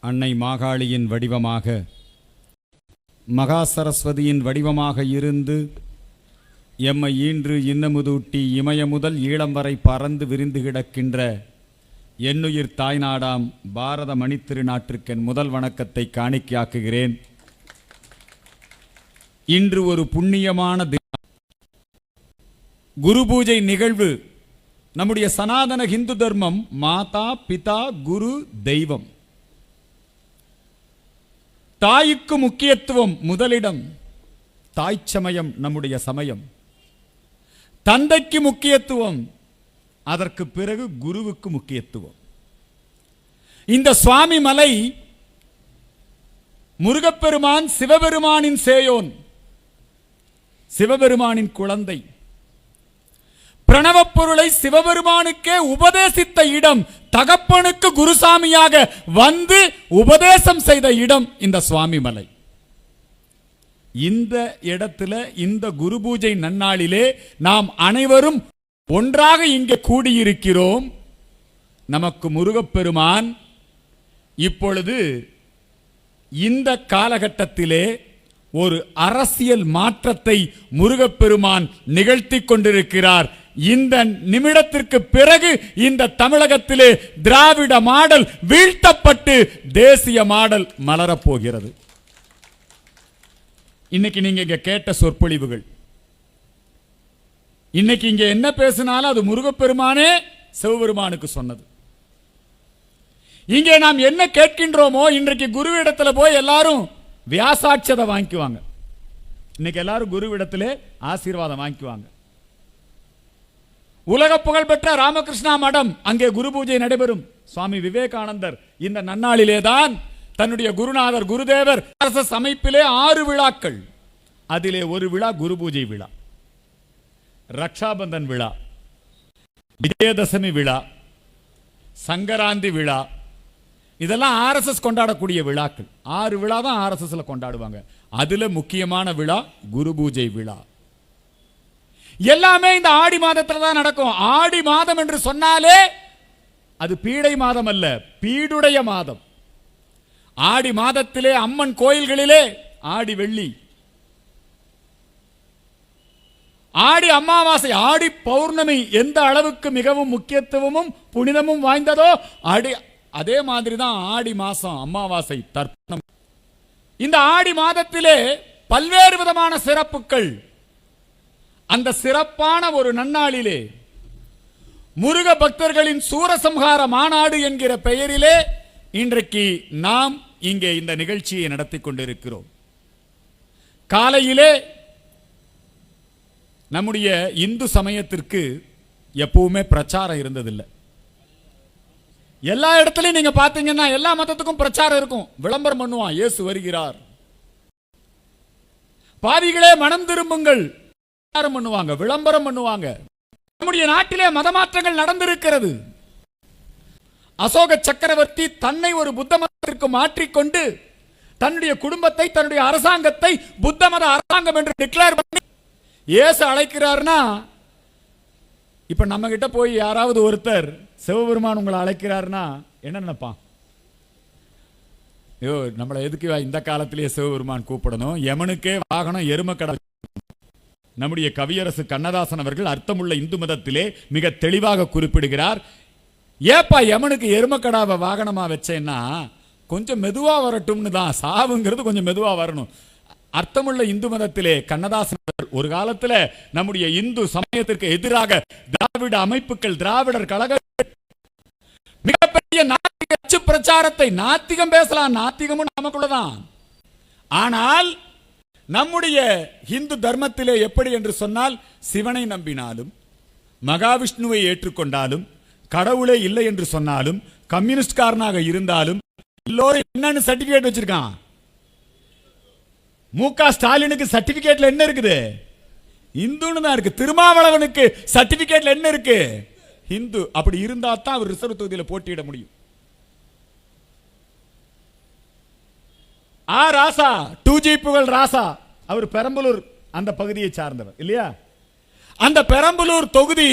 அன்னை மாகாளியின் வடிவமாக, மகா சரஸ்வதியின் வடிவமாக இருந்து எம்மை ஈன்று இன்னமுதூட்டி இமய முதல் ஈழம் வரை பறந்து விரிந்து கிடக்கின்ற என்னுயிர் தாய்நாடாம் பாரத மணித்திருநாட்டிற்கென் முதல் வணக்கத்தை காணிக்கையாக்குகிறேன். இன்று ஒரு புண்ணியமான தினம், குரு பூஜை நிகழ்வு. நம்முடைய சனாதன ஹிந்து தர்மம் மாதா பிதா குரு தெய்வம், தாய்க்கு முக்கியத்துவம் முதலிடம். தாய் சமயம் நம்முடைய சமயம். தந்தைக்கு முக்கியத்துவம், அதற்கு பிறகு குருவுக்கு முக்கியத்துவம். இந்த சுவாமி மலை முருகப்பெருமான் சிவபெருமானின் சேயோன், சிவபெருமானின் குழந்தை. பிரணவப் பொருளை சிவபெருமானுக்கே உபதேசித்த இடம், தகப்பனுக்கு குருசாமியாக வந்து உபதேசம் செய்த இடம் இந்த சுவாமி மலை. இந்த இடத்துல இந்த குரு பூஜை நன்னாளிலே நாம் அனைவரும் ஒன்றாக இங்கே கூடியிருக்கிறோம். நமக்கு முருகப்பெருமான் இப்பொழுது இந்த காலகட்டத்திலே ஒரு அரசியல் மாற்றத்தை முருகப்பெருமான் நிகழ்த்தி கொண்டிருக்கிறார். இந்த நிமிடத்திற்கு பிறகு இந்த தமிழகத்திலே திராவிட மாடல் வீழ்த்தப்பட்டு தேசிய மாடல் மலரப்போகிறது. இன்னைக்கு நீங்க இங்க கேட்ட சொற்பொழிவுகள், இன்னைக்கு இங்க என்ன பேசினாலும் அது முருகப்பெருமானே சிவபெருமானுக்கு சொன்னது. இங்கே நாம் என்ன கேட்கின்றோமோ, இன்றைக்கு குருவிடத்துல போய் எல்லாரும் வியாசாட்சதை வாங்கிக்குவாங்க. இன்னைக்கு எல்லாரும் குருவிடத்திலே ஆசீர்வாதம் வாங்கிக்குவாங்க. உலக புகழ்பெற்ற ராமகிருஷ்ணா மடம், அங்கே குரு பூஜை நடைபெறும். சுவாமி விவேகானந்தர் இந்த நன்னாளிலேதான் தன்னுடைய குருநாதர் குருதேவர் ஆர்எஸ்எஸ் அமைப்பிலே 6 விழாக்கள், அதிலே ஒரு விழா குரு பூஜை விழா, ரக்ஷாபந்தன் விழா, விஜயதசமி விழா, சங்கராந்தி விழா, இதெல்லாம் ஆர்எஸ்எஸ் கொண்டாடக்கூடிய விழாக்கள். 6 விழா தான் ஆர்எஸ்எஸ்ல கொண்டாடுவாங்க. அதுல முக்கியமான விழா குரு பூஜை விழா. எல்லாமே இந்த ஆடி மாதத்துல தான் நடக்கும். ஆடி மாதம் என்று சொன்னாலே அது பீடை மாதம் அல்ல, பீடுடைய மாதம். ஆடி மாதத்திலே அம்மன் கோயில்களிலே ஆடி வெள்ளி, ஆடி அமாவாசை, ஆடி பௌர்ணமி எந்த அளவுக்கு மிகவும் முக்கியத்துவமும் புனிதமும் வாய்ந்ததோ அதே மாதிரி தான் ஆடி மாசம் அமாவாசை தர்ப்பணம். இந்த ஆடி மாதத்திலே பல்வேறு விதமான சிறப்புகள். அந்த சிறப்பான ஒரு நன்னாளிலே முருக பக்தர்களின் சூரசம்ஹார மாநாடு என்கிற பெயரிலே இன்றைக்கு நாம் இங்கே இந்த நிகழ்ச்சியை நடத்தி கொண்டிருக்கிறோம். காலையிலே நம்முடைய இந்து சமயத்திற்கு எப்பவுமே பிரச்சாரம் இருந்ததில்லை. எல்லா இடத்துலையும் நீங்க பாத்தீங்கன்னா எல்லா மதத்துக்கும் பிரச்சாரம் இருக்கும். விளம்பரம் பண்ணுவான், இயேசு வருகிறார், பாவிகளே மனம் திரும்புங்கள், பண்ணுவாங்க, விளம்பரம் பண்ணுவாங்க. நம்முடைய நாட்டிலே மதமாற்றங்கள் நடந்திருக்கிறது. அசோக சக்கரவர்த்தி தன்னை ஒரு புத்த மதத்திற்கு மாற்றிக்கொண்டு தன்னுடைய குடும்பத்தை, தன்னுடைய அரசாங்கத்தை புத்த மத அரசாங்கம் என்று டிக்ளேர் பண்ணி இயேசு அழைக்கிறார்னா, இப்ப நம்ம கிட்ட போய் யாராவது ஒருத்தர் சிவபெருமான் உங்களை அழைக்கிறார்னா என்ன நினைப்பான்? ஐயோ, நம்மளை எதுக்கு இந்த காலத்திலேயே சிவபெருமான் கூப்பிடணும், யமனுக்கே வாகனம் எருமக்கடை. நம்முடைய கவியரசு கண்ணதாசன் அவர்கள் அர்த்தமுள்ள இந்து மதத்திலே மிக தெளிவாக குறிப்பிடுகிறார். ஏப்பா யமனுக்கு எருமக்கடாவை வாகனமா வச்சேன்னா கொஞ்சம் மெதுவா வரட்டும்னு தான், சாவுங்கிறது கொஞ்சம் மெதுவா வரணும். அர்த்தமுள்ள இந்து மதத்திலே கண்ணதாசன் ஒரு காலத்துல நம்முடைய இந்து சமயத்திற்கு எதிராக திராவிட அமைப்புகள், திராவிடர் கழக மிகப்பெரிய நாத்திக அச்சு பிரச்சாரத்தை, நாத்திகம் பேசலாம், நாத்திகமும் நமக்குள்ளதான். ஆனால் நம்முடைய இந்து தர்மத்திலே எப்படி என்று சொன்னால், சிவனை நம்பினாலும், மகாவிஷ்ணுவை ஏற்றுக்கொண்டாலும், கடவுளே இல்லை என்று சொன்னாலும், கம்யூனிஸ்ட்காரனாக இருந்தாலும் எல்லோரும் என்னன்னு சர்டிபிகேட் வச்சிருக்கான். மு.க. ஸ்டாலினுக்கு சர்டிபிகேட்ல என்ன இருக்குது? இந்துன்னு தான் இருக்கு. திருமாவளவனுக்கு சர்டிபிகேட்ல என்ன இருக்கு? இந்து. அப்படி இருந்தா தான் அவர் ரிசர்வ் தொகுதியில் போட்டியிட முடியும். ராசா 2G புகழ் ராசா, அவர் பெரம்பலூர் அந்த பகுதியை சார்ந்தவர் இல்லையா? அந்த பெரம்பலூர் தொகுதி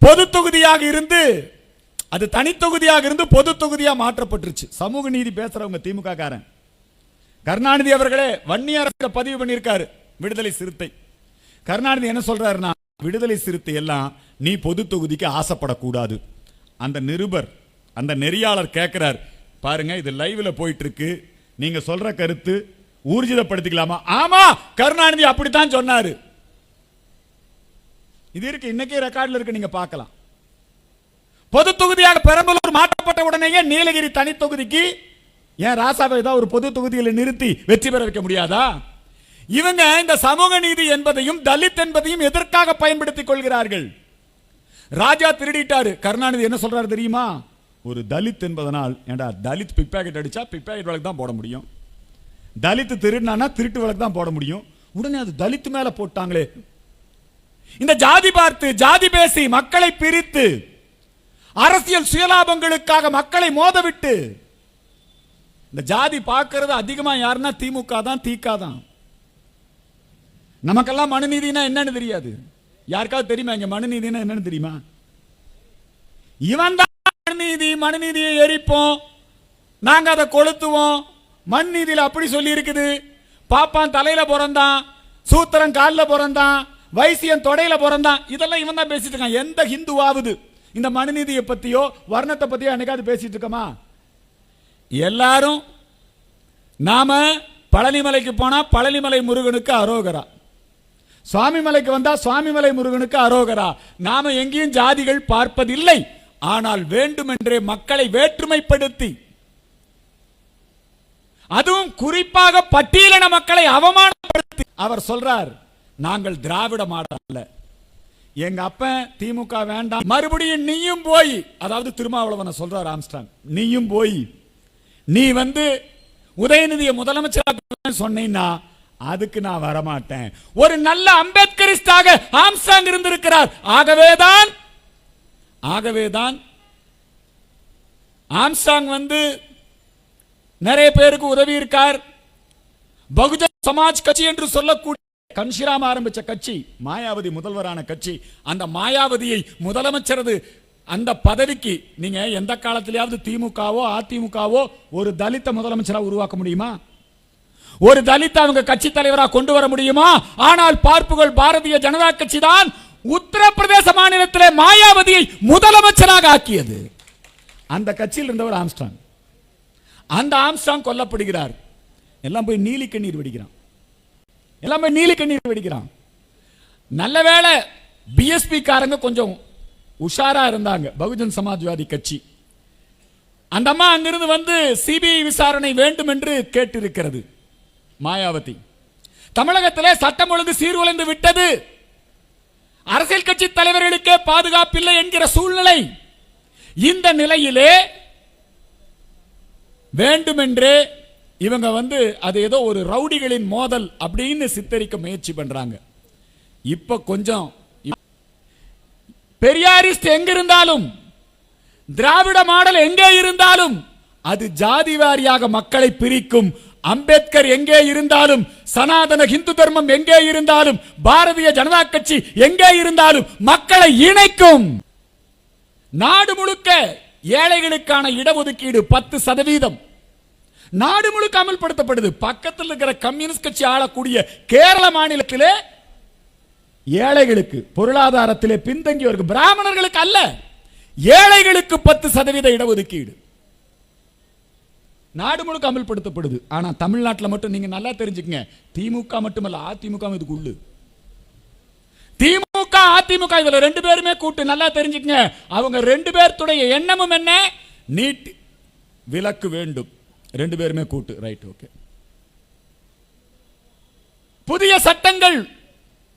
பொது தொகுதியாக இருந்து அது தனித்தொகுதியாக இருந்து பொது தொகுதியா மாற்றப்பட்டுருச்சு. சமூக நீதி பேசுறவங்க திமுக காரன் கருணாநிதி அவர்களே வன்னியரச பதிவு பண்ணியிருக்காரு விடுதலை சிறுத்தை. கருணாநிதி என்ன சொல்றாருன்னா, விடுதலை சிறுத்தை எல்லாம் நீ பொது தொகுதிக்கு ஆசைப்படக்கூடாது. அந்த நிருபர் அந்த நெறியாளர் கேட்கிறார், பாருங்க இது லைவ்ல போயிட்டு இருக்கு, நீங்க சொல்ற கருத்து ஊர்ஜிதப்படுத்திக்கலாமா? ஆமா, கருணாநிதி அப்படித்தான் சொன்னாரு. இது இருக்கு, இன்னைக்கே ரெக்கார்ட்ல இருக்கு, நீங்க பார்க்கலாம். பொது தொகுதியாக பெரம்பலூர் மாற்றப்பட்ட உடனேயே நீலகிரி தனி தொகுதிக்கு ஏன் ராசாவை ஏதாவது ஒரு பொது தொகுதியில் நிறுத்தி வெற்றி பெற வைக்க முடியாதா? இவங்க இந்த சமூக நீதி என்பதையும் தலித் என்பதையும் எதற்காக பயன்படுத்திக் கொள்கிறார்கள்? ராஜா திருடிட்டாரு, கருணாநிதி என்ன சொல்றாரு தெரியுமா? ஒரு தலித் என்பதனால், ஏண்டா தலித் பிக் பாக்கெட் அடிச்சா பிக் பாக்கெட் வழக்கு தான் போட முடியும், தலித் திருடினா திருட்டு வழக்கு தான் போட முடியும். உடனே அது தலித் மேல போட்டாங்களே. இந்த ஜாதி பார்த்து ஜாதி பேசி மக்களை பிரித்து அரசியல் சுயலாபங்களுக்காக மக்களை மோதவிட்டு இந்த ஜாதி பார்க்கிறது அதிகமா யாருன்னா திமுக தான், திக தான். நமக்கெல்லாம் மனுநீதினா என்னன்னு தெரியாது. யாருக்காவது தெரியுமா இங்க மனுநீதினா என்னன்னு தெரியுமா? இவன் தான் மனுநீதியை எரிப்போம், நாங்க அதை கொளுத்துவோம். மண் நீதியில் அப்படி சொல்லி இருக்குது, பாப்பான் தலையில பிறந்தான், சூத்திரன் காலில் பிறந்தான், வைசியன் தொடையில பிறந்தான். இதெல்லாம் இவன் தான் பேசிட்டு இருக்கான். எந்த ஹிந்துவாவது இந்த மனுநீதியை பத்தியோ வர்ணத்தை பத்தியோ என்னைக்காவது பேசிட்டு இருக்கமா? எல்லாரும் நாம பழனிமலைக்கு போனா பழனிமலை முருகனுக்கு அரோகரா, சுவாமிமலைக்கு வந்தா சுவாமிமலை முருகனுக்கு அரோகரா. நாம எங்கேயும் ஜாதிகள் பார்ப்பதில்லை. ஆனால் வேண்டுமென்றே மக்களை வேற்றுமைப்படுத்தி, அதுவும் குறிப்பாக பட்டியலின மக்களை அவமானப்படுத்தி அவர் சொல்றார், நாங்கள் திராவிட மாடல் அல்ல, எங்க அப்பன் திமுக வேண்டாம், மறுபடியும் நீயும் போய், அதாவது திருமாவளவனை சொல்றார் ஆம்ஸ்ட்ராங், நீயும் போய் நீ உதயநிதியை முதலமைச்சராக சொன்னீங்கன்னா அதுக்கு நான் வரமாட்டேன். ஒரு நல்ல அம்பேத்கரிஸ்டாக ஆம்ஸ்ட்ராங் இருந்திருக்கிறார். ஆகவேதான் ஆம்ஸ்ட்ராங் நிறைய பேருக்கு உதவி இருக்கார். பகுஜன் சமாஜ் கட்சி என்று சொல்லக்கூடிய கன்ஷிராம் ஆரம்பிச்ச கட்சி, மாயாவதி முதல்வரான கட்சி. அந்த மாயாவதியை முதலமைச்சரது அந்த பதவிக்கு நீங்க எந்த காலத்திலேயாவது திமுகவோ அதிமுகவோ ஒரு தலித்த முதலமைச்சரா உருவாக்க முடியுமா? ஒரு தலித் அவங்க கட்சி தலைவராக கொண்டு வர முடியுமா? ஆனால் பார்ப்புகள் பாரதிய ஜனதா கட்சி தான் உத்தரப்பிரதேச மாநிலத்திலே மாயாவதியை முதலமைச்சராக ஆக்கியது. அந்த கட்சியில் இருந்தவர் ஆம்ஸ்ட்ராங். அந்த ஆம்ஸ்ட்ராங் கொல்லப்படுகிறார். எல்லாம் போய் நீலி கண்ணீர் வெடிக்கிறான். நல்ல வேளை பிஎஸ்பி காரங்க கொஞ்சம் உஷாரா இருந்தாங்க, பகுஜன் சமாஜ்வாதி கட்சி. அந்த அம்மா அங்கிருந்து சிபிஐ விசாரணை வேண்டும் என்று கேட்டிருக்கிறது. மாயாவதி தமிழகத்திலே சட்டம் ஒழுங்கு சீர்குலைந்து விட்டது, அரசியல் கட்சி தலைவர்களுக்கே பாதுகாப்பில்லை என்கிற சூழ்நிலை. இந்த நிலையிலே வேண்டுமென்றே இவங்க அது ஏதோ ஒரு ரவுடிகளின் மோதல் அப்படின்னு சித்தரிக்க முயற்சி பண்றாங்க. இப்ப கொஞ்சம் பெரியாரிஸ்ட் எங்க இருந்தாலும், திராவிட மாடல் எங்கே இருந்தாலும் அது ஜாதி வாரியாக மக்களை பிரிக்கும். அம்பேத்கர் எங்கே இருந்தாலும், சனாதன இந்து தர்மம் எங்கே இருந்தாலும், பாரதிய ஜனதா கட்சி எங்கே இருந்தாலும் மக்களை இணைக்கும். நாடு முழுக்க ஏழைகளுக்கான இடஒதுக்கீடு 10% நாடு முழுக்க அமல்படுத்தப்படுது. பக்கத்தில் இருக்கிற கம்யூனிஸ்ட் கட்சி ஆளக்கூடிய கேரள மாநிலத்திலே ஏழைகளுக்கு, பொருளாதாரத்திலே பின்தங்கியவருக்கு, பிராமணர்களுக்கு அல்ல, ஏழைகளுக்கு 10% இடஒதுக்கீடு நாடு முழுக்க அமல்படுத்தப்படுது. ஆனா தமிழ்நாட்டில் மட்டும் நீங்க நல்லா தெரிஞ்சுக்கங்க, திமுக மட்டுமல்ல அதிமுக இதுக்குள்ளு. திமுக அதிமுக இதுல 2 பேருமே கூட்டு, நல்லா தெரிஞ்சுக்கங்க. அவங்க 2 பேருடைய எண்ணமும் என்ன? நீட் விலக்கு வேண்டும். 2 பேருமே கூட்டு. Right, okay. புதிய சட்டங்கள்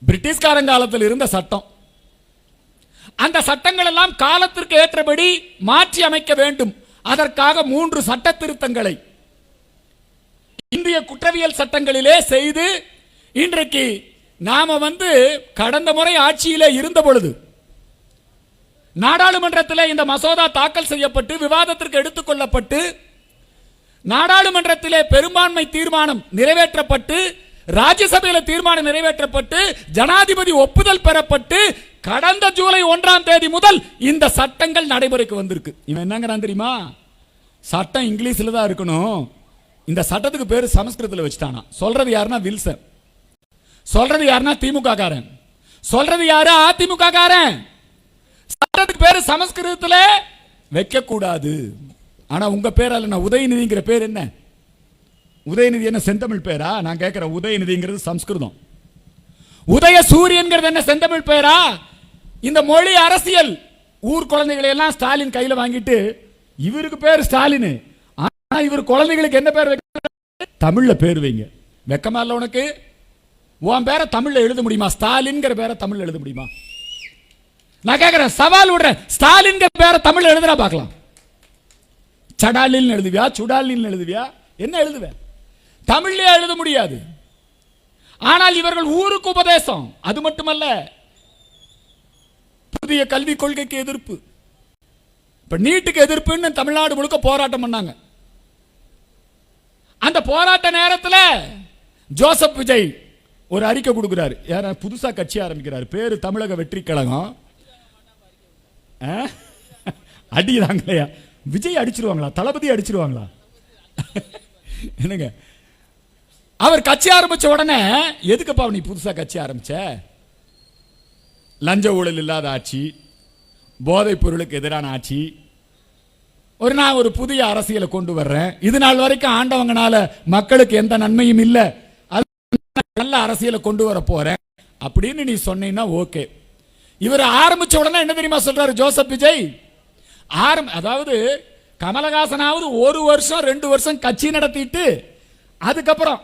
பிரிட்டிஷ்காரங்காலத்தில் இருந்த சட்டம், அந்த சட்டங்கள் எல்லாம் காலத்திற்கு ஏற்றபடி மாற்றி அமைக்க வேண்டும். அதற்காக 3 சட்ட திருத்தங்களை இந்திய குற்றவியல் சட்டங்களிலே செய்து, இன்றைக்கு நாம கடந்த முறை ஆட்சியிலே இருந்த பொழுது நாடாளுமன்றத்தில் இந்த மசோதா தாக்கல் செய்யப்பட்டு விவாதத்திற்கு எடுத்துக் கொள்ளப்பட்டு, நாடாளுமன்றத்திலே பெரும்பான்மை தீர்மானம் நிறைவேற்றப்பட்டு, ராஜ்யசபையில் தீர்மானம் நிறைவேற்றப்பட்டு, ஜனாதிபதி ஒப்புதல் பெறப்பட்டு, கடந்த ஜூலை 1ஆம் தேதி முதல் இந்த சட்டங்கள் நடைமுறைக்கு வந்திருக்கு. இவன் என்னங்கிறான் தெரியுமா? சட்டம் இங்கிலீஷ்ல தான் இருக்கணும், இந்த சட்டத்துக்கு பேரு சமஸ்கிருதத்தில் வச்சுட்டானா. சொல்றது யாருன்னா வில்சன், சொல்றது யாருன்னா திமுக காரன், சொல்றது யாரு அதிமுக காரன். சட்டத்துக்கு பேரு சமஸ்கிருதத்துல வைக்க கூடாது. ஆனா உங்க பேர் அல்ல, உதயநிதிங்கிற பேர் என்ன? உதயநிதி என்ன செந்தமிழ் பேரா? நான் கேட்கிறேன். உதயநிதிங்கிறது சமஸ்கிருதம். உதய சூரியன்கிறது என்ன செந்தமிழ் பேரா? இந்த மொழி அரசியல் ஊர் குழந்தைகளை எல்லாம் ஸ்டாலின் கையில வாங்கிட்டு இவருக்கு பேர் ஸ்டாலின், ஆனா இவர் குழந்தைகளுக்கு என்ன பேர் வைக்க? தமிழ்ல பேர் வைங்க. வெக்கமா இல்ல உனக்கு? உன் பேரை தமிழ்ல எழுத முடியுமா? ஸ்டாலின்ங்கிற பேரை தமிழ்ல எழுத முடியுமா? நான் கேட்கிறேன், சவால் விடுறேன். ஸ்டாலின் பேரை தமிழ்ல எழுதுறா பார்க்கலாம். சடாலின் எழுதுவியா, சுடாலின் எழுதுவியா, என்ன எழுதுவேன்? தமிழ்லயே எழுத முடியாது. ஆனால் இவர்கள் ஊருக்கு உபதேசம். அது மட்டுமல்ல, புதிய கல்விக் கொள்கைக்கு எதிர்ப்பு, இப்ப நீட்டுக்கு எதிர்ப்புன்னு தமிழ்நாடு முழுக்க போராட்டம் பண்ணாங்க. அந்த போராட்ட நேரத்தில் ஜோசப் விஜய் ஒரு அறிக்கை கொடுக்கிறார். யார புதுசா கட்சி ஆரம்பிக்கிறார், பேரு தமிழக வெற்றி கழகம். அடிதாங்களையா? விஜய் அடிச்சிருவாங்களா? தளபதி அடிச்சிருவாங்களா? என்னங்க, அவர் கட்சி ஆரம்பிச்ச உடனே எதுக்குப்பா நீ புதுசா கட்சி ஆரம்பிச்ச? லஞ்ச ஊழல் இல்லாத ஆட்சி, போதைப் பொருளுக்கு எதிரான ஆட்சி, நான் ஒரு புதிய அரசியலை கொண்டு வர்றேன், இது நாள் வரைக்கும் ஆண்டவங்கனால மக்களுக்கு எந்த நன்மையும் இல்லை, நல்ல அரசியலை கொண்டு வர போறேன் அப்படின்னு நீ சொன்னீங்கன்னா ஓகே. இவர் ஆரம்பிச்ச உடனே என்ன தெரியுமா சொல்றாரு ஜோசப் விஜய்? அதாவது கமலஹாசனாவது 1 வருஷம் 2 வருஷம் கட்சி நடத்திட்டு அதுக்கப்புறம்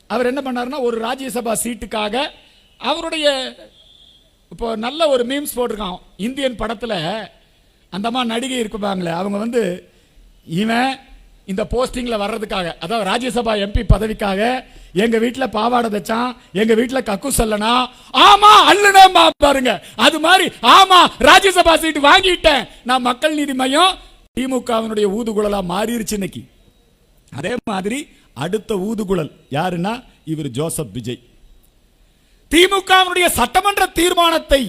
அவர் என்ன பண்ணாருன்னா ஒரு ராஜ்யசபா சீட்டுக்காக அவருடைய இப்போ நல்ல ஒரு மீம்ஸ் போட்டிருக்கான். இந்தியன் படத்துல அந்த மாதிரி நடிகை இருப்பாங்களே, அவங்க இவன் இந்த போஸ்டிங்ல வர்றதுக்காக, அதாவது ராஜ்யசபா எம்பி பதவிக்காக எங்க வீட்டுல பாவாடை தச்சான், எங்க வீட்டுல கக்கு சொல்லனா, ஆமா அல்லனா பாருங்க, அது மாதிரி ஆமா ராஜ்யசபா சீட்டு வாங்கிட்டேன் நான், மக்கள் நீதி மையம் திமுகவினுடைய ஊதுகுழலா மாறிடுச்சு இன்னைக்கு. அதே மாதிரி அடுத்த ஊதுகுழல் யாருன்னா இவர் ஜோசப் விஜய். திமுகவினுடைய சட்டமன்ற தீர்மானத்தை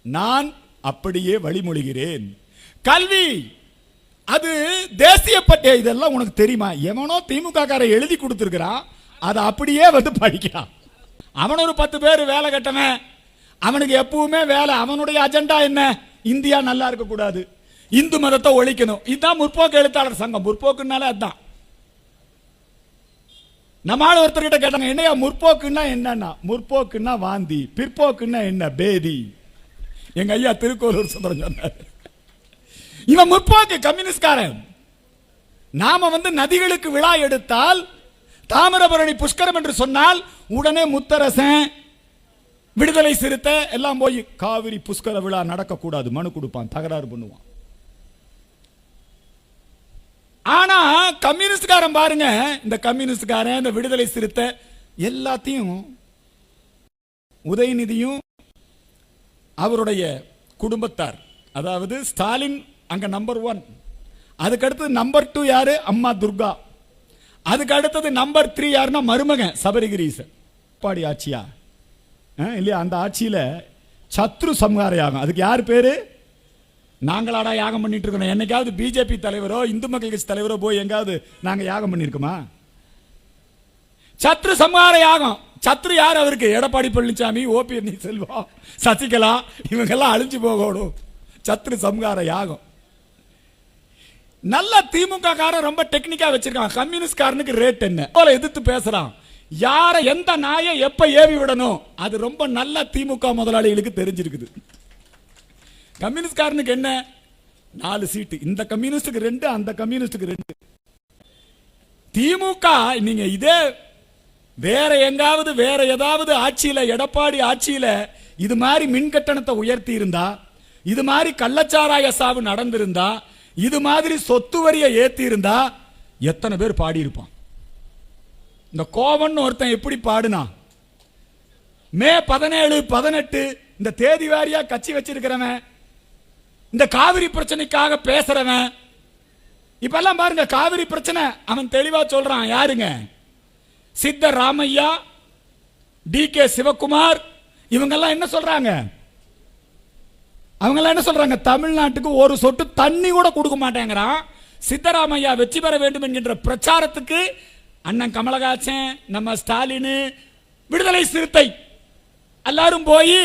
நான் அப்படியே வழிமொழிகிறேன். கல்வி அது தேசிய பட்டியல், இதெல்லாம் உனக்கு தெரியுமா? எவனோ திமுக காரை எழுதி கொடுத்திருக்கிறான், அதை அப்படியே படிக்கிறான். அவன் ஒரு 10 பேர் வேலை கட்டவன், அவனுக்கு எப்பவுமே வேலை, அவனுடைய அஜெண்டா என்ன? இந்தியா நல்லா இருக்க கூடாது, இந்து மதத்தை ஒழிக்கணும். இதுதான் முற்போக்கு எழுத்தாளர் சங்கம். முற்போக்குனால அதுதான். நம்மால ஒருத்தர்கிட்ட கேட்டாங்க, என்னையா முற்போக்குன்னா என்னன்னா? முற்போக்குன்னா வாந்தி, பிற்போக்குன்னா என்ன? பேதி. எங்க ஐயா திருக்கோளூர் சுந்தரம் சொன்னார். இவன் முற்போக்கு கம்யூனிஸ்ட்காரன். நாம நதிகளுக்கு விழா எடுத்தால், தாமிரபரணி புஷ்கரம் என்று சொன்னால் உடனே முத்தரசன், விடுதலை சிறுத்தை எல்லாம் போய் காவிரி புஷ்கர விழா நடக்க கூடாது மனு கொடுப்பான், தகராறு பண்ணுவான். ஆனா கம்யூனிஸ்ட்காரன் பாருங்க, இந்த கம்யூனிஸ்ட்காரன், இந்த விடுதலை சிறுத்தை எல்லாத்தையும் உதயநிதியும் அவருடைய குடும்பத்தார், அதாவது ஸ்டாலின் அங்க நம்பர் 1, அதுக்கு அடுத்தது நம்பர் 2 யாரு? அம்மா துர்கா. அதுக்கு அடுத்தது நம்பர் 3 யாருன்னா மருமகன் சபரிகிரீசன். பாடி ஆட்சியா இல்லையா? அந்த ஆட்சியில சத்ரு சம்ஹார யாகம், அதுக்கு யார் பேரு? நாங்களாடா யாகம் பண்ணிட்டு இருக்கோம். என்னைக்காவது பிஜேபி தலைவரோ இந்து மக்கள் கட்சி தலைவரோ போய் எங்காவது நாங்க யாகம் பண்ணிருக்கோமா? சத்ரு சம்ஹார யாகம். சத்ரு யார் அவருக்கு? எடப்பாடி பழனிசாமி, ஓபி செல்வம், சசிகலா, இவங்கெல்லாம் அழிஞ்சு போகணும். சத்ரு சம்ஹார யாகம். நல்ல திமுக காரன் ரொம்ப டெக்னிக்கா வச்சிருக்கான். கம்யூனிஸ்ட் காரனுக்கு ரேட் என்ன போல எதிர்த்து பேசுறான். யார எந்த நாயை எப்ப ஏவி விடணும் அது ரொம்ப நல்ல திமுக முதலாளிகளுக்கு தெரிஞ்சிருக்குது. கம்யூனிஸ்ட் காரனுக்கு என்ன? 4 சீட்டு, இந்த கம்யூனிஸ்டுக்கு 2, அந்த கம்யூனிஸ்டுக்கு 2. திமுக நீங்க இதே வேற எங்காவது வேற ஏதாவது ஆட்சியில, எடப்பாடி ஆட்சியில இது மாதிரி மின் கட்டணத்தை உயர்த்தி இருந்தா, இது மாதிரி கள்ளச்சாராய சாவு நடந்திருந்தா, இது மாதிரி சொத்து வரியை ஏத்தி இருந்தா எத்தனை பேர் பாடி இருப்பான்? இந்த கோவன் ஒருத்தன் எப்படி பாடுனா, மே 17, 18 இந்த தேதி வாரியா கட்சி வச்சிருக்கிறவன், இந்த காவிரி பிரச்சனைக்காக பேசுறவன். இப்ப எல்லாம் பாருங்க, காவிரி பிரச்சனை அவன் தெளிவா சொல்றான். யாருங்க? சித்த ராமையா, டி கே சிவகுமார், இவங்க எல்லாம் என்ன சொல்றாங்க? அவங்க எல்லாம் என்ன சொல்றாங்க, தமிழ்நாட்டுக்கு ஒரு சொட்டு தண்ணி கூட கொடுக்க மாட்டேங்கிறான். சித்தராமையா வெற்றி பெற வேண்டும் என்கின்ற பிரச்சாரத்துக்கு அண்ணன் கமலஹாசன், நம்ம ஸ்டாலின், விடுதலை சிறுத்தை எல்லாரும் போய்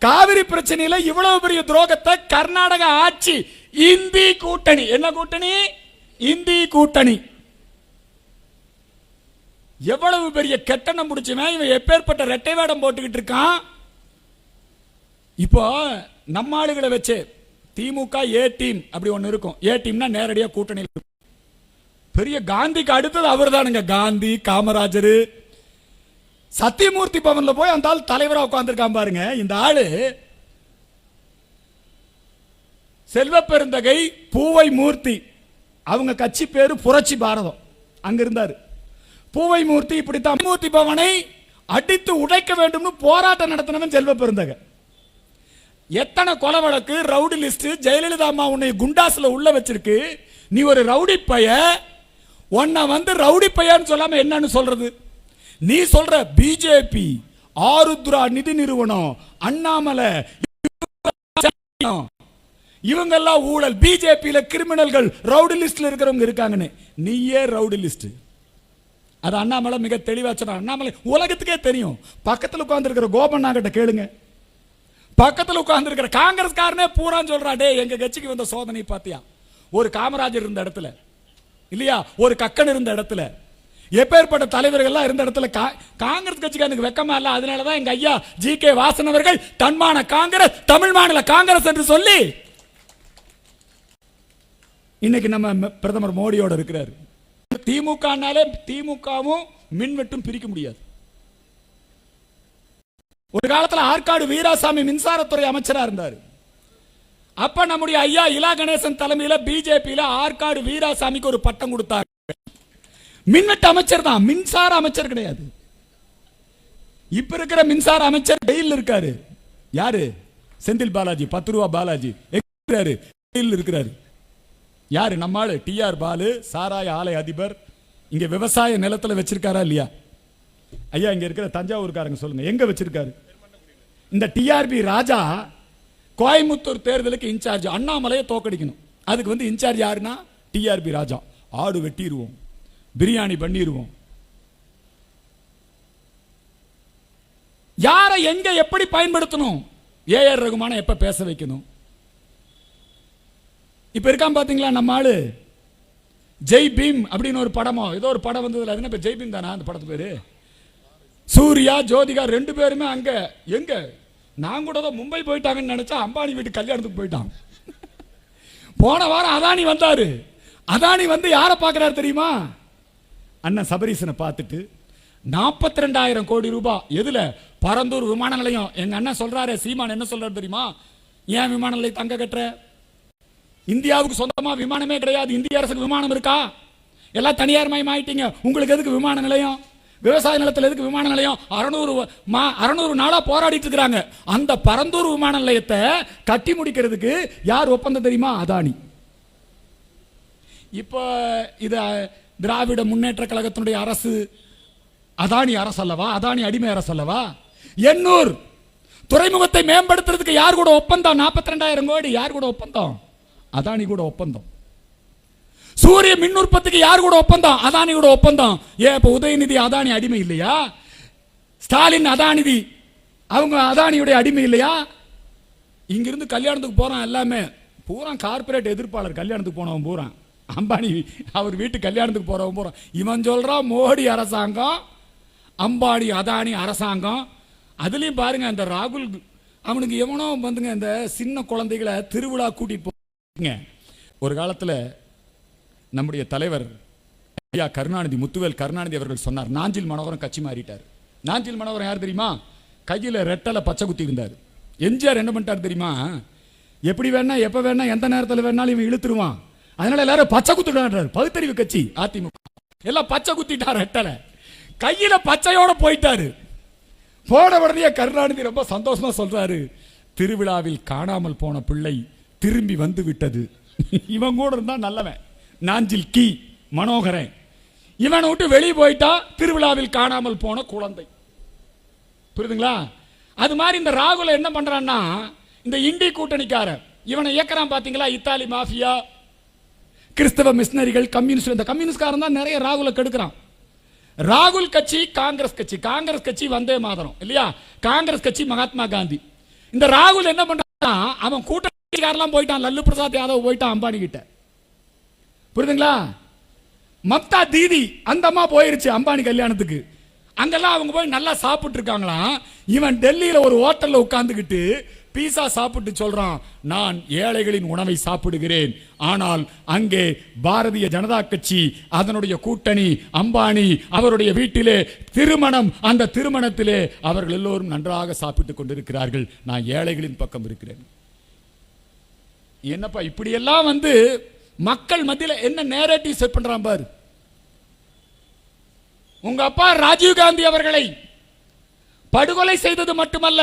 காவிரி பிரச்சனையில இவ்வளவு பெரிய துரோகத்தை கர்நாடக ஆட்சி இந்தி கூட்டணி, என்ன கூட்டணி, இந்தி கூட்டணி, எவ்வளவு பெரிய கெட்டணம் முடிச்சுவேன் இவன், எப்பேற்பட்ட ரெட்டை வேடம் போட்டுக்கிட்டு இருக்கான். இப்போ நம்ம ஆளுகளை வச்சு திமுக ஏ டீம் அப்படி ஒன்னு இருக்கும். ஏ டீம்னா நேரடியா கூட்டணி. பெரிய காந்திக்கு அடுத்தது அவர் தானுங்க. காந்தி, காமராஜர், சத்தியமூர்த்தி பவன்ல போய் அந்த ஆள் தலைவரா உட்கார்ந்துருக்கான் பாருங்க. இந்த ஆளு செல்வ பெருந்தகை, பூவை மூர்த்தி, அவங்க கட்சி பேரு புரட்சி பாரதம், அங்க இருந்தாரு. பூவை மூர்த்தி இப்படித்தான் மூர்த்தி பவனை அடித்து உடைக்க வேண்டும் போராட்டம் நடத்தினவன் செல்வ பெருந்தகை. எத்தனை கொலை வழக்கு, ரவுடி லிஸ்ட், ஜெயலலிதா அம்மா உன்னை குண்டாஸ்ல உள்ள வச்சிருக்கு, நீ ஒரு ரவுடி பைய, உன்னை வந்து ரவுடி பையன்னு சொல்லாம என்னன்னு சொல்றது? நீ சொல்ற பிஜேபி, ஆருத்ரா நிதி நிறுவனம், அண்ணாமலை, இவங்க எல்லாம் ஊழல், பிஜேபியில கிரிமினல்கள், ரவுடி லிஸ்ட்ல இருக்கிறவங்க இருக்காங்கன்னு. நீயே ரவுடி லிஸ்ட். அது அண்ணாமலை மிக தெளிவா சொன்ன. அண்ணாமலை உலகத்துக்கே தெரியும். பக்கத்தில் உட்கார்ந்து இருக்கிற கோபண்ணா கிட்ட கேளுங்க. பக்கத்தில் உட்கார்ந்து இருக்கிற காங்கிரஸ்காரனே பூரா சொல்றா, டே எங்க கட்சிக்கு வந்த சோதனை பாத்தியா? ஒரு காமராஜர் இருந்த இடத்துல இல்லையா, ஒரு கக்கன் இருந்த இடத்துல, எப்பேற்பட்ட தலைவர்கள் இருந்த இடத்துல காங்கிரஸ் கட்சிக்கு எனக்கு வெக்கமா இல்ல. அதனாலதான் எங்க ஐயா ஜி.கே. வாசன் அவர்கள் தன்மான காங்கிரஸ், தமிழ் மாநில காங்கிரஸ் என்று சொல்லி இன்னைக்கு நம்ம பிரதமர் மோடியோட இருக்கிறார். திமுகனாலே திமுகவும் மின்வெட்டும் பிரிக்க முடியாது. ஒரு காலத்தில் ஆற்காடு வீராசாமி மின்சாரத்துறை அமைச்சரா இருந்தார். அப்ப நம்முடைய ஐயா இலா கணேசன் தலைமையில பிஜேபியில ஆற்காடு வீராசாமிக்கு ஒரு பட்டம் கொடுத்தார். மின்வெட்டு அமைச்சர் தான், மின்சார அமைச்சர் கிடையாது. இப்ப இருக்கிற மின்சார அமைச்சர் டெய்லியில் இருக்காரு. யாரு? செந்தில் பாலாஜி, 10 ரூபா பாலாஜி இருக்கிறாரு. யாரு? நம்மாளு டிஆர் பாலு, சாராய ஆலை அதிபர். இங்க விவசாய நிலத்துல வச்சிருக்காரா இல்லையா? ஐயா இங்க இருக்கிற தஞ்சாவூர்காரங்க சொல்லுங்க, எங்க வச்சிருக்காரு? இந்த டிஆர்பி ராஜா கோயம்புத்தூர் தேர்தலுக்கு இன்சார்ஜ். அண்ணாமலையை தோக்கடிக்கணும். அதுக்கு வந்து இன்சார்ஜ் யாருன்னா டிஆர்பி ராஜா. ஆடு வெட்டிடுவோம், பிரியாணி பண்ணிடுவோம். யாரை எங்க எப்படி பயன்படுத்தணும், ஏஆர் ரகுமான எப்ப பேச வைக்கணும். இப்ப இருக்கான் பாத்தீங்களா நம்ம ஆளு ஜெய் பீம் அப்படின்னு ஒரு படமோ ஏதோ ஒரு படம் வந்ததுல, அது என்ன ஜெய் பீம் தானா அந்த படத்து பேரு? சூர்யா, ஜோதிகா 2 பேருமே அங்க. எங்க நான் கூட மும்பை போயிட்டாங்கன்னு நினைச்சா அம்பானி வீட்டு கல்யாணத்துக்கு போயிட்டான். போன வாரம் அதானி வந்தாரு. அதானி வந்து யாரை பார்க்கிறாரு தெரியுமா? அண்ணன் சபரீசனை பார்த்துட்டு 42,000 கோடி ரூபாய். எதுல? பரந்தூர் விமான நிலையம். எங்க அண்ணன் சொல்றாரு, சீமான் என்ன சொல்றாரு தெரியுமா? ஏன் விமான நிலையம் தங்க கட்டுற? இந்தியாவுக்கு சொந்தமா விமானமே கிடையாது. இந்திய அரசுக்கு விமானம் இருக்கா? எல்லாம் தனியார் மயம் ஆயிட்டீங்க. உங்களுக்கு எதுக்கு விமான நிலையம்? விவசாய நிலத்தில் எதுக்கு விமான நிலையம்? 600 நாளா போராடிட்டு இருக்கிறாங்க. அந்த பரந்தூர் விமான நிலையத்தை கட்டி முடிக்கிறதுக்கு யார் ஒப்பந்தம் தெரியுமா? அதானி. இப்ப இது திராவிட முன்னேற்ற கழகத்தினுடைய அரசு, அதானி அரசு அல்லவா? அதானி அடிமை அரசு அல்லவா? எண்ணூர் துறைமுகத்தை மேம்படுத்துறதுக்கு யார் கூட ஒப்பந்தம்? 42,000 கோடி. யார் கூட ஒப்பந்தம்? அதானி கூட ஒப்பந்தம். சூரிய மின் உற்பத்திக்கு யார் கூட ஒப்பந்தம்? அதானி கூட ஒப்பந்தம். ஏன் இப்ப உதயநிதி அதானி அடிமை இல்லையா? ஸ்டாலின் அதானிதி அவங்க அதானியுடைய அடிமை இல்லையா? இங்கிருந்து கல்யாணத்துக்கு போறான் எல்லாமே பூரா கார்பரேட் எதிர்ப்பாளர். கல்யாணத்துக்கு போனவன் பூரா அம்பானி அவர் வீட்டு கல்யாணத்துக்கு போறவன் பூரா இவன் சொல்றான் மோடி அரசாங்கம், அம்பானி அதானி அரசாங்கம். அதுலயும் பாருங்க அந்த ராகுல் அவனுக்கு எவனோ வந்துங்க இந்த சின்ன குழந்தைகளை திருவிழா கூட்டிட்டு போங்க. ஒரு காலத்துல நம்முடைய தலைவர் ஐயா கருணாநிதி, முத்துவேல் கருணாநிதி அவர்கள் சொன்னார், நாஞ்சில் மனோகரம் கட்சி மாறிட்டார். நாஞ்சில் மனோகரம் யார் தெரியுமா? கையில ரெட்டலை பச்சை குத்தி இருந்தார். எம்ஜிஆர் என்ன பண்ணிட்டார் தெரியுமா? எப்படி வேணா எப்ப வேணா எந்த நேரத்தில் வேணாலும் இவன் இழுத்துருவான், அதனால எல்லாரும் பச்சை குத்திட்டார். பகுத்தறிவு கட்சி அதிமுக எல்லாம் பச்சை குத்திட்டார். ரெட்டலை கையில பச்சையோட போயிட்டாரு. போன உடனே கருணாநிதி ரொம்ப சந்தோஷமா சொல்றாரு, திருவிழாவில் காணாமல் போன பிள்ளை திரும்பி வந்து விட்டது. இவன் கூட இருந்தா நல்லவன், நாஞ்சில் கி மனோகரன். இவனை விட்டு வெளியே போயிட்டா திருவிழாவில் காணாமல் போன குழந்தை. புரியுதுங்களா? அது மாதிரி இந்த ராகுல என்ன பண்றான்னா, இந்த இண்டி கூட்டணிக்காரன் இவனை இயக்குறான் பாத்தீங்களா, இத்தாலி மாஃபியா, கிறிஸ்தவ மிஷனரிகள், கம்யூனிஸ்ட். இந்த கம்யூனிஸ்ட்காரன் தான் நிறைய ராகுலை கெடுக்கிறான். ராகுல் கட்சி காங்கிரஸ் கட்சி, காங்கிரஸ் கட்சி வந்தே மாதரம் இல்லையா, காங்கிரஸ் கட்சி மகாத்மா காந்தி. இந்த ராகுல் என்ன பண்றான், அவன் கூட்டணிக்காரெல்லாம் போயிட்டான், லல்லு பிரசாத் யாதவ் போயிட்டான் அம்பானி கிட்ட, புரியுதுங்களா? மம்தா தீதி அந்த அம்மா போயிருச்சு அம்பானி கல்யாணத்துக்கு, அங்கெல்லாம் அவங்க போய் நல்லா சாப்பிட்டு இருக்காங்களாம். இவன் டெல்லியில ஒரு ஹோட்டல்ல உட்கார்ந்துகிட்டு பீஸா சாப்பிட்டு சொல்றான், நான் ஏழைகளின் உணவை சாப்பிடுகிறேன். ஆனால் அங்கே பாரதிய ஜனதா கட்சி, அதனுடைய கூட்டணி, அம்பானி அவருடைய வீட்டிலே திருமணம், அந்த திருமணத்திலே அவர்கள் எல்லோரும் நன்றாக சாப்பிட்டுக் கொண்டிருக்கிறார்கள், நான் ஏழைகளின் பக்கம் இருக்கிறேன். என்னப்பா இப்படியெல்லாம் மக்கள் மத்தியில் என்ன நேரேட்டிவ் செட் பண்றான் பாரு. உங்க அப்பா ராஜீவ் காந்தி அவர்களை படுகொலை செய்தது மட்டுமல்ல,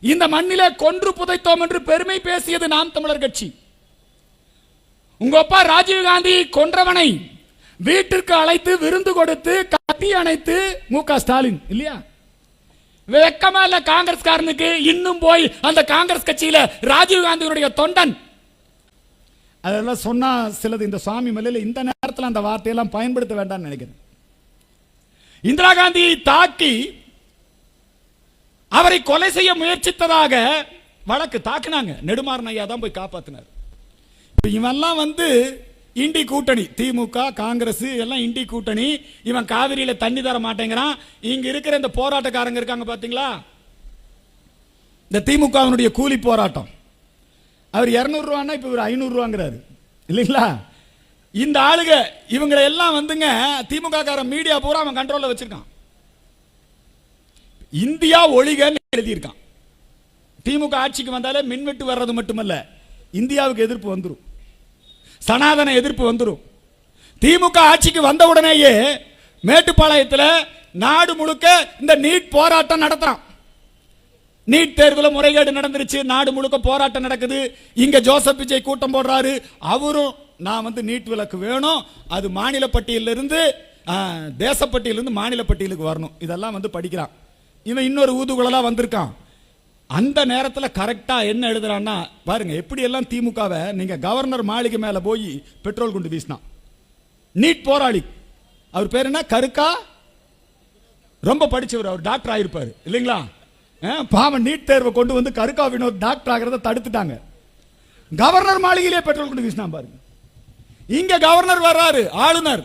இந்த மண்ணிலே கொன்று புதைத்தோம் என்று பெருமை பேசியது நாம் தமிழர் கட்சி. உங்க அப்பா ராஜீவ் காந்தி கொன்றவனை வீட்டிற்கு அழைத்து விருந்து கொடுத்து கட்டி அணைத்து மு.க. ஸ்டாலின் இல்லையா? வெக்கமா இல்ல காங்கிரஸ்காரனுக்கு? இன்னும் போய் அந்த காங்கிரஸ் கட்சியில ராஜீவ் காந்தியுடைய தொண்டன் அதெல்லாம் சொன்னா சிலது இந்த சுவாமி மலையில இந்த நேரத்தில் அந்த வார்த்தையெல்லாம் பயன்படுத்த வேண்டாம்னு நினைக்கிறேன். இந்திரா காந்தியை தாக்கி அவரை கொலை செய்ய முயற்சித்ததாக வழக்கு தாக்குனாங்க. நெடுமாறன் ஐயா தான் போய் காப்பாத்தினார். இவெல்லாம் இண்டி கூட்டணி, திமுக காங்கிரஸ் எல்லாம் இண்டி கூட்டணி. இவன் காவிரியில தண்ணி தர மாட்டேங்கிறான். இங்க இருக்கிற இந்த போராட்டக்காரங்க இருக்காங்க பாத்தீங்களா, இந்த திமுகவினுடைய கூலி போராட்டம், அவர் 200 ரூபான்னா இப்ப இவர் 500 ரூபாங்கிறாரு இல்லைங்களா? இந்த ஆளுக இவங்களை எல்லாம் திமுக காரன் மீடியா பூரா அவன் கண்ட்ரோல்ல வச்சிருக்கான். இந்தியா ஒழிகன்னு எழுதியிருக்கான். திமுக ஆட்சிக்கு வந்தாலே மின்வெட்டு வர்றது மட்டுமல்ல, இந்தியாவுக்கு எதிர்ப்பு வந்துடும், சனாதன எதிர்ப்பு வந்துடும். திமுக ஆட்சிக்கு வந்த உடனேயே மேட்டுப்பாளையத்தில் நாடு முழுக்க இந்த நீட் போராட்டம் நடத்துறான். நீட் தேர்வில் முறைகேடு நடந்துருச்சு, நாடு முழுக்க போராட்டம் நடக்குது. இங்க ஜோசப் விஜய் கூட்டம் போடுறாரு, அவரும் நான் நீட் விலக்கு வேணும், அது மாநில பட்டியலிருந்து தேசப்பட்டியலிருந்து மாநில பட்டியலுக்கு வரணும், இதெல்லாம் படிக்கிறான். இவன் இன்னொரு ஊதுகுழலா வந்திருக்கான். அந்த நேரத்தில் கரெக்டா என்ன எழுதுறான்னா பாருங்க, எப்படி எல்லாம் திமுகவை நீங்க கவர்னர் மாளிகை மேல போய் பெட்ரோல் குண்டு வீசினான். நீட் போராளி, அவர் பேர் என்ன, கருக்கா, ரொம்ப படிச்சவர், அவர் டாக்டர் ஆயிருப்பாரு இல்லைங்களா? பாவம் நீட் தேர்வை கொண்டு கருக்கா வினோத் டாக்டர் ஆகிறத தடுத்துட்டாங்க. கவர்னர் மாளிகையிலே பெட்ரோல் குண்டு வீசினா பாருங்க. இங்க கவர்னர் வர்றாரு, ஆளுநர்,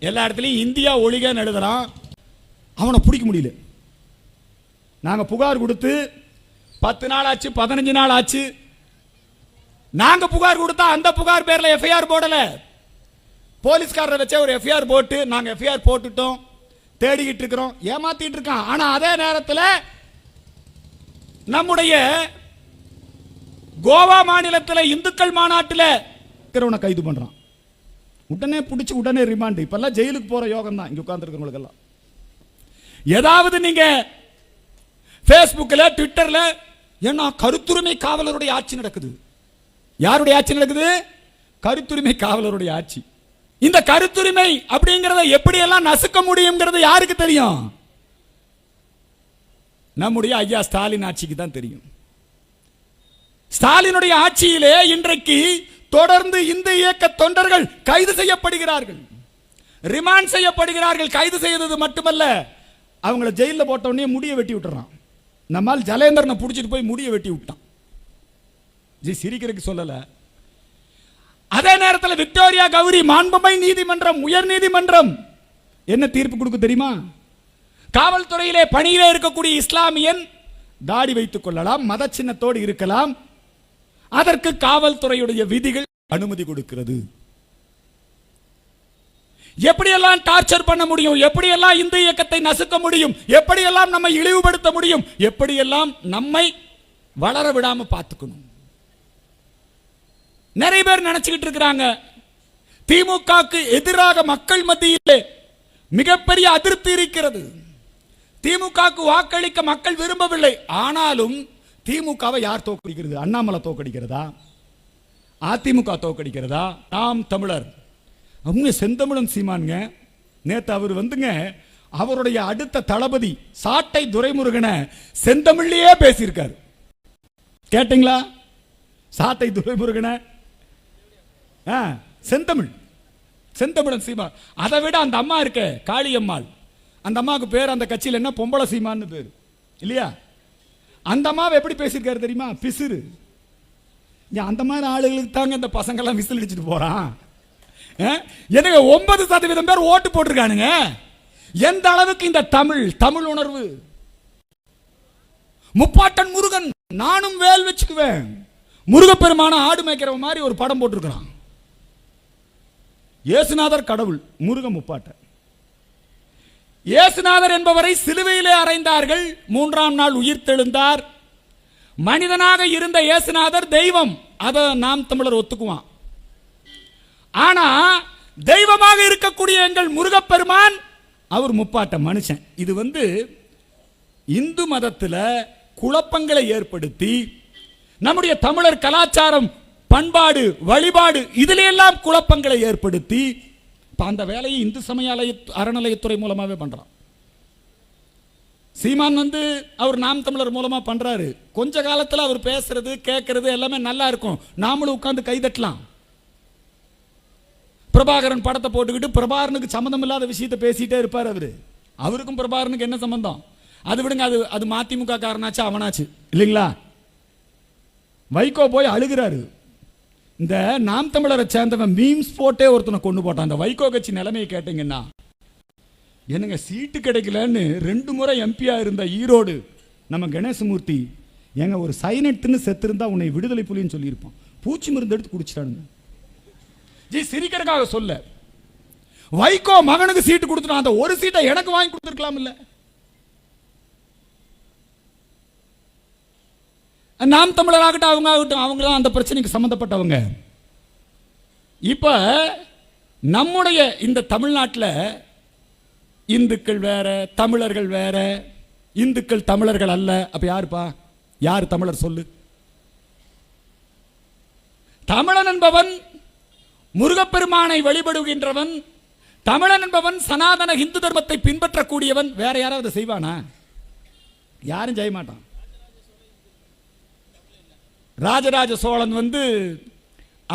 எல்லா இடத்துலையும் இந்தியா ஒழிகன்னு எழுதுறான். அவனை பிடிக்க முடியல. நாங்க புகார் கொடுத்து 10 நாள் ஆச்சு, 15 நாள் ஆச்சு. நாங்க புகார் கொடுத்தா அந்த புகார் பேர்ல எஃப்ஐஆர் போடல, போலீஸ்காரரை வச்ச ஒரு எஃப்ஐஆர் போட்டு நாங்க எஃப்ஐஆர் போட்டுட்டோம், தேடிக்கிட்டு இருக்கிறோம், ஏமாத்திட்டு இருக்கான். ஆனா அதே நேரத்தில் நம்முடைய கோவா மாநிலத்தில் இந்துக்கள் மாநாட்டில் கைது பண்றான். உடனே பிடிச்சி உடனே ரிமாண்ட். இப்பெல்லாம் ஜெயிலுக்கு போற யோகம் தான் இங்க உட்கார்ந்துருக்கவங்களுக்கு எல்லாம். ஏதாவது நீங்க பேஸ்புக்கில் ட்விட்டர்ல ஏன்னா கருத்துரிமை காவலருடைய ஆட்சி நடக்குது. யாருடைய ஆட்சி நடக்குது? கருத்துரிமை காவலருடைய ஆட்சி. இந்த கருத்துரிமை அப்படிங்கறத எப்படி எல்லாம் நசுக்க முடியும்ங்கிறது யாருக்கு தெரியும்? நம்முடைய ஐயா ஸ்டாலின் ஆட்சிக்கு தான் தெரியும். ஸ்டாலினுடைய ஆட்சியிலே இன்றைக்கு தொடர்ந்து இந்த இயக்க தொண்டர்கள் கைது செய்யப்படுகிறார்கள், ரிமாண்ட் செய்யப்படுகிறார்கள். கைது செய்தது மட்டுமல்ல, அவங்கள ஜெயிலில் போட்ட உடனே முடிய வெட்டி விட்டுறான். நம்மால் ஜலேந்திரனை பிடிச்சிட்டு போய் முடிய வெட்டி விட்டான். சிரிக்கிறதுக்கு சொல்லல. அதே நேரத்தில் விக்டோரியா கௌரி மாண்புமை நீதிமன்றம், உயர் நீதிமன்றம் என்ன தீர்ப்பு கொடுக்க தெரியுமா? காவல்துறையிலே பணியிலே இருக்கக்கூடிய இஸ்லாமியன் தாடி வைத்துக் கொள்ளலாம், மத சின்னத்தோடு இருக்கலாம், அதற்கு காவல்துறையுடைய விதிகள் அனுமதி கொடுக்கிறது. எப்படியெல்லாம் டார்ச்சர் பண்ண முடியும், எப்படியெல்லாம் இந்த இயக்கத்தை நசுக்க முடியும், எப்படியெல்லாம் நம்மை இழிவுபடுத்த முடியும், எப்படியெல்லாம் நம்மை வளர விடாம பார்த்துக்கணும். நிறைய பேர் நினைச்சுக்கிட்டு இருக்கிறாங்க திமுகவுக்கு எதிராக மக்கள் மத்தியிலே மிகப்பெரிய அதிருப்தி இருக்கிறது. திமுகவுக்கு வாக்களிக்க மக்கள் விரும்பவில்லை. ஆனாலும் திமுகவை யார் தோற்கடிக்கிறது? அண்ணாமலை தோற்கடிக்கிறதா? அதிமுக தோற்கடிக்கிறதா? நாம் தமிழர் அவங்க செந்தமிழன் சீமானுங்க. நேத்து அவர் அவருடைய அடுத்த தளபதி சாட்டை துரைமுருகனை செந்தமிழ்லயே பேசியிருக்காரு. கேட்டீங்களா? சாட்டை துரைமுருகனை செந்தமிழ், செந்தமிழன் சீமா. அதை விட அந்த அம்மா இருக்க காளியம்மாள், அந்த அம்மாவுக்கு பேர் அந்த கட்சியில் என்ன பொம்பளை சீமான்னு பேர் இல்லையா? அந்த அம்மாவை எப்படி பேசியிருக்காரு தெரியுமா? பிசிறு. அந்த மாதிரி ஆளுகளுக்கு தாங்க இந்த பசங்கள்லாம் விசில் அடிச்சுட்டு போறான். எனக்கு 9% பேர் ஓட்டு போட்டிருக்கானுங்க. எந்த அளவுக்கு இந்த தமிழ் உணர்வு. முப்பாட்டன் முருகன் நானும் வேல் வச்சுக்குவேன், முருகப்பெருமான ஆடு மேய்க்கிற மாதிரி ஒரு படம் போட்டிருக்கிறான். இயேசுநாதர் கடவுள், முருக முப்பாட்டன். இயேசுநாதர் என்பவரை சிலுவையிலே அறைந்தார்கள், 3ஆம் நாள் உயிர்த்தெழுந்தார். மனிதனாக இருந்த இயேசுநாதர் தெய்வம், அதை நாம் தமிழர் ஒத்துக்குவான். ஆனா தெய்வமாக இருக்கக்கூடிய எங்கள் முருகப்பெருமான் அவர் முப்பாட்ட மனுஷன். இது இந்து மதத்தில் குழப்பங்களை ஏற்படுத்தி நம்முடைய தமிழர் கலாச்சாரம், பண்பாடு, வழிபாடு இதில் எல்லாம் குழப்பங்களை ஏற்படுத்தி அந்த வேலையை இந்து சமய அறநிலையத்துறை மூலமாவே பண்றான். சீமான் அவர் நாம் தமிழர் மூலமா பண்றாரு. கொஞ்ச காலத்தில் அவர் பேசுறது கேட்கறது எல்லாமே நல்லா இருக்கும், நாமளும் உட்கார்ந்து கைதட்டலாம். பிரபாகரன் படத்தை போட்டுக்கிட்டு பிரபாகரனுக்கு சம்பந்தம் இல்லாத விஷயத்தை பேசிட்டே இருப்பார். அவருக்கும் பிரபாகரனுக்கு என்ன சம்பந்தம்? அது விடுங்க, அது மதிமுக காரனாச்சு அவனாச்சு இல்லைங்களா? வைகோ போய் அழுகிறாரு. இந்த நாம் தமிழரை சேர்ந்தவன் மீம்ஸ் போட்டே ஒருத்தனை கொண்டு போட்டான். அந்த வைகோ கட்சி நிலைமையை கேட்டீங்கன்னா, என்னங்க சீட்டு கிடைக்கலன்னு 2 முறை எம்பியா இருந்த ஈரோடு நம்ம கணேசமூர்த்தி, எங்க ஒரு சைனட்னு செத்துருந்தா உன்னை விடுதலை புலின்னு சொல்லியிருப்பான். பூச்சி மருந்து எடுத்து குடிச்சிட்டானுங்க. சிரிக்கிறதுக்காக சொல்ல, வைகோ மகனுக்கு சீட்டு கொடுத்துட்டான், அந்த ஒரு சீட்டை எனக்கு வாங்கி கொடுத்துருக்கலாம் இல்ல? நாம் தமிழராகட்டும் அவங்க ஆகட்டும், அவங்க தான் அந்த பிரச்சனைக்கு சம்பந்தப்பட்டவங்க. இப்ப நம்முடைய இந்த தமிழ்நாட்டில் இந்துக்கள் வேற, தமிழர்கள் வேற. இந்துக்கள் தமிழர்கள் அல்ல. அப்ப யாருப்பா? யார் தமிழர் சொல்லு? தமிழன் என்பவன் முருகப்பெருமானை வழிபடுகின்றவன், தமிழன் என்பவன் சனாதன இந்து தர்மத்தை பின்பற்றக்கூடியவன். வேற யாராவது செய்வானா? யாரும் செய்ய மாட்டான். ராஜராஜ சோழன்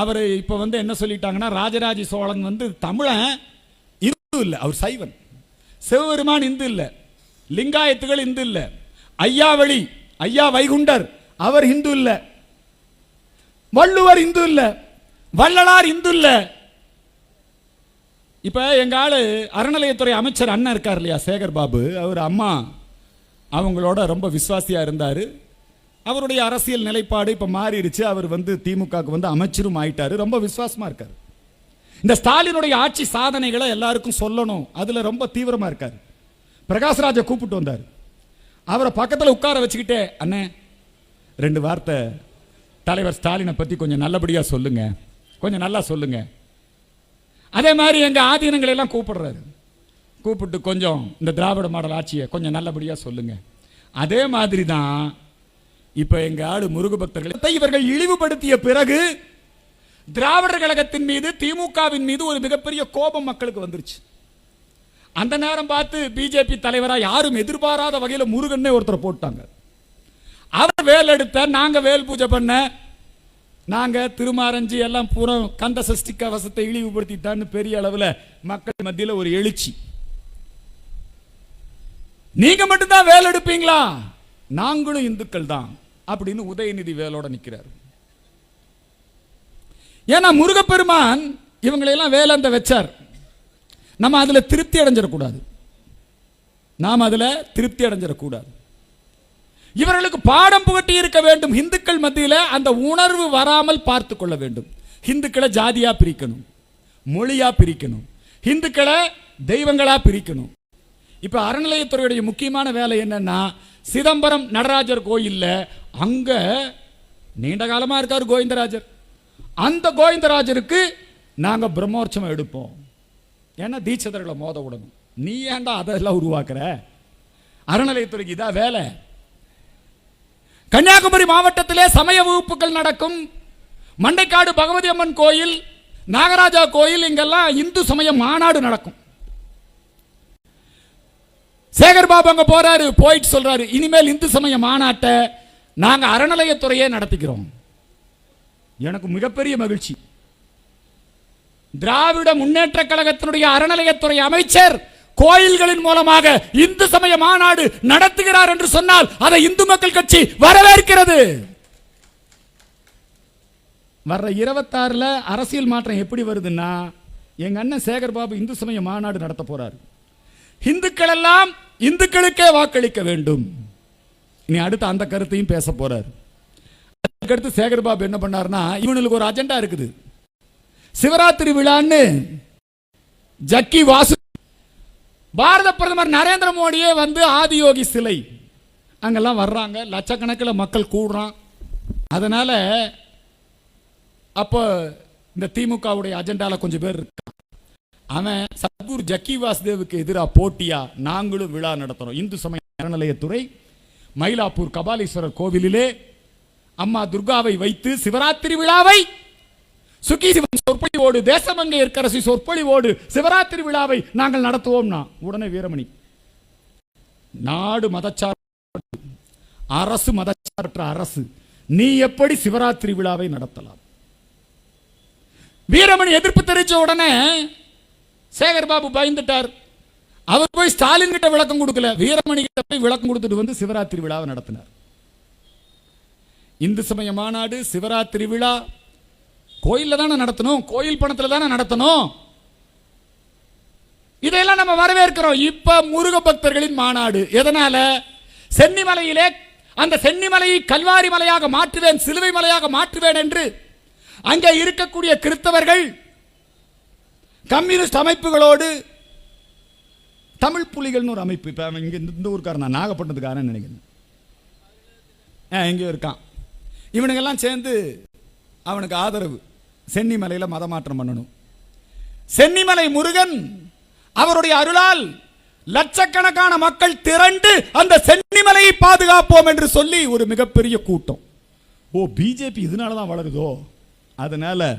அவர் இப்ப என்ன சொல்லிட்டாங்கன்னா, ராஜராஜ சோழன் தமிழன் இந்து இல்ல, அவர் சைவன். சிவபெருமான் இந்து இல்ல, லிங்காயத்துகள் இந்து இல்ல, ஐயாவளி ஐயா வைகுண்டர் அவர் இந்து இல்ல, வள்ளுவர் இந்து இல்ல, வள்ளலார் இந்து இல்ல. இப்ப எங்க ஆளு அறநிலையத்துறை அமைச்சர் அண்ணன் இருக்கார் இல்லையா, சேகர் பாபு, அவர் அம்மா அவங்களோட ரொம்ப விசுவாசியா இருந்தாரு. அவருடைய அரசியல் நிலைப்பாடு இப்ப மாறிடுச்சு. அவர் திமுகவுக்கு அமைச்சரும் ஆயிட்டாரு, ரொம்ப விசுவாசமா இருக்காரு. இந்த ஸ்டாலினுடைய ஆட்சி சாதனைகளை எல்லாருக்கும் சொல்லணும், அதுல ரொம்ப தீவிரமா இருக்காரு. பிரகாஷ்ராஜை கூப்பிட்டு வந்தார். அவரை பக்கத்தில் உட்கார வச்சுக்கிட்டே, அண்ணே 2 வார்த்தை தலைவர் ஸ்டாலினை பத்தி கொஞ்சம் நல்லபடியா சொல்லுங்க, கொஞ்சம் நல்லா சொல்லுங்க. அதே மாதிரி எங்க ஆதீனங்களை எல்லாம் கூப்பிடுறாரு. கூப்பிட்டு கொஞ்சம் இந்த திராவிட மாடல் ஆட்சியை கொஞ்சம் நல்லபடியா சொல்லுங்க. அதே மாதிரி தான் இப்ப எங்க ஆளு முருக பக்தர்களை இவர்கள் இழிவுபடுத்திய பிறகு திராவிடர் கழகத்தின் மீது, திமுகவின் மீது ஒரு மிகப்பெரிய கோபம் மக்களுக்கு வந்துருச்சு. அந்த நேரம் பார்த்து பிஜேபி தலைவரா யாரும் எதிர்பாராத வகையில் முருகன்னே ஒருத்தர் போட்டாங்க. அவர் வேல் எடுத்த, நாங்க வேல் பூஜை பண்ண, நாங்க திருமாரஞ்சி எல்லாம் பூரா கந்த சஷ்டி கவசத்தை இழிவுபடுத்திட்டான்னு பெரிய அளவில் மக்கள் மத்தியில் ஒரு எழுச்சி. நீங்க மட்டும்தான் வேல் எடுப்பீங்களா? நாங்களும் இந்துக்கள் தான் அப்படின்னு உதயநிதி வேலோட நிற்கிறார். ஏன்னா முருகப்பெருமான் இவங்களெல்லாம் வேலந்த வச்சார். நம்ம அதுல திருப்தி அடைஞ்சிடக்கூடாது, நாம் அதுல திருப்தி அடைஞ்சிடக்கூடாது. இவர்களுக்கு பாடம் புகட்டி இருக்க வேண்டும். இந்துக்கள் மத்தியில் அந்த உணர்வு வராமல் பார்த்து கொள்ள வேண்டும். இந்துக்களை ஜாதியா பிரிக்கணும், மொழியா பிரிக்கணும், இந்துக்களை தெய்வங்களா பிரிக்கணும். இப்ப அறநிலையத்துறையுடைய முக்கியமான வேலை என்னன்னா, சிதம்பரம் நடராஜர் கோயில்ல அங்க நீண்ட காலமா இருக்காரு கோவிந்தராஜர். அந்த கோவிந்தராஜருக்கு நாங்க பிரம்மோற்சவம் எடுப்போம், ஏன்னா தீட்சிதர்களை மோத விடணும். நீ ஏன்டா அதெல்லாம் உருவாக்குற? அறநிலையத்துறைக்கு இதான் வேலை. கன்னியாகுமரி மாவட்டத்திலே சமய வகுப்புகள் நடக்கும். மண்டைக்காடு பகவதி அம்மன் கோயில், நாகராஜா கோயில், இங்கெல்லாம் இந்து சமய மாநாடு நடக்கும். சேகர் பாபு அங்க போறாரு, போயிட்டு சொல்றாரு, இனிமேல் இந்து சமய மாநாட்டை நாங்க அறநிலையத்துறையே நடத்திக்கிறோம். எனக்கு மிகப்பெரிய மகிழ்ச்சி. திராவிட முன்னேற்ற கழகத்தினுடைய அறநிலையத்துறை அமைச்சர் கோயில்களின் மூலமாக இந்து சமய மாநாடு நடத்துகிறார் என்று சொன்னால் அதை இந்து மக்கள் கட்சி வரவேற்கிறது. வர்ற 26ல அரசியல் மாற்றம் எப்படி வருதுன்னா, எங்க அண்ணன் சேகர் பாபு இந்து சமய மாநாடு நடத்த போறார். இந்துக்கள் எல்லாம் இந்துக்களுக்கே வாக்களிக்க வேண்டும். இனி அடுத்து அந்த கருத்தையும் பேச போறார். அதுக்கடுத்து சேகர் பாபு என்ன பண்ணார்னா, இவனுக்கு ஒரு அஜெண்டா இருக்குது. சிவராத்திரி விழான்னு ஜக்கி வாசு பாரத பிரதமர் நரேந்திர மோடியே வந்து ஆதியோகி சிலை அங்கெல்லாம் வர்றாங்க, லட்சக்கணக்கில் மக்கள் கூடுறான். அதனால அப்போ இந்த திமுகவுடைய அஜெண்டால கொஞ்சம் பேர் இருக்கான். அவன் சத்குரு ஜக்கி வாசுதேவுக்கு எதிராக போட்டியா நாங்களும் விழா நடத்துறோம். இந்து சமய அறநிலையத்துறை மயிலாப்பூர் கபாலீஸ்வரர் கோவிலிலே அம்மா துர்காவை வைத்து சிவராத்திரி விழாவை சுகி சிவன் சொற்பொழிவோடு தேசமங்கை இருக்கரசி சொற்பொழிவோடு சிவராத்திரி விழாவை நாங்கள் நடத்துவோம்னா உடனே வீரமணி, நாடு மதச்சார்பற்ற அரசு, மதச்சார்பற்ற அரசு, நீ எப்படி சிவராத்திரி விழாவை நடத்தலாம்? வீரமணி எதிர்ப்பு தெரிவிச்ச உடனே சேகர் பாபு பயந்துட்டார். அவர் போய் ஸ்டாலின் கிட்ட விளக்கம் கொடுக்கல, வீரமணி கிட்ட போய் விளக்கம் கொடுத்துட்டு வந்து சிவராத்திரி விழாவை நடத்தினார். இந்து சமய மாநாடு சிவராத்திரி விழா கோயில்ல தானே நடத்தணும், கோயில் பணத்துல தானே நடத்தணும். இதையெல்லாம் நம்ம வரவேற்கிறோம். இப்ப முருக பக்தர்களின் மாநாடு எதனால? சென்னிமலையிலே அந்த சென்னிமலையை கல்வாரி மலையாக மாற்றுவேன், சிலுவை மலையாக மாற்றுவேன் என்று அங்கே இருக்கக்கூடிய கிறிஸ்தவர்கள் கம்யூனிஸ்ட் அமைப்புகளோடு, தமிழ் புலிகள்னு ஒரு அமைப்பு, இப்ப இங்க இந்த ஊருக்காரன் நான் நாகப்பட்டினத்துக்காரன் நினைக்கிறேன், எங்கேயோ இருக்கான், இவனுங்கெல்லாம் சேர்ந்து அவனுக்கு ஆதரவு, சென்னிமலையில மதமாற்றம் பண்ணணும். சென்னிமலை முருகன் அவருடைய அருளால் லட்சக்கணக்கான மக்கள் திரண்டு அந்த சென்னிமலையை பாதுகாப்போம் என்று சொல்லி ஒரு மிகப்பெரிய கூட்டம். ஓ, பிஜேபி இதனாலதான் வளருதோ, அதனால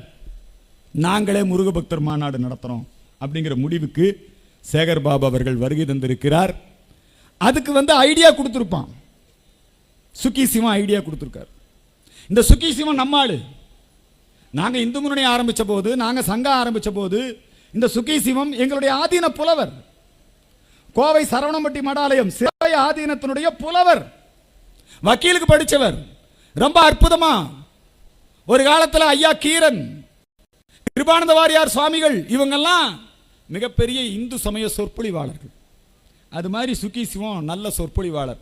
நாங்களே முருக பக்தர் மாநாடு நடத்துறோம் அப்படிங்கிற முடிவுக்கு சேகர் பாபு அவர்கள் வருகை தந்திருக்கிறார். அதுக்கு ஐடியா கொடுத்திருப்பான், சுகி சிவன் ஐடியா கொடுத்திருக்கார். இந்த சுகி சிவன் நம்மாளு. நாங்க இந்து முன்னணி ஆரம்பிச்ச போது, நாங்க சங்கம் ஆரம்பிச்ச போது இந்த சுகி சிவம் எங்களுடைய ஆதீன புலவர், கோவை சரவணம்பட்டி மடாலயம் சிறை ஆதீனத்தினுடைய புலவர், வக்கீலுக்கு படிச்சவர், ரொம்ப அற்புதமா ஒரு காலத்தில் ஐயா கீரன், கிருபானந்த வாரியார் சுவாமிகள், இவங்கெல்லாம் மிகப்பெரிய இந்து சமய சொற்பொழிவாளர்கள். அது மாதிரி சுகி சிவம் நல்ல சொற்பொழிவாளர்.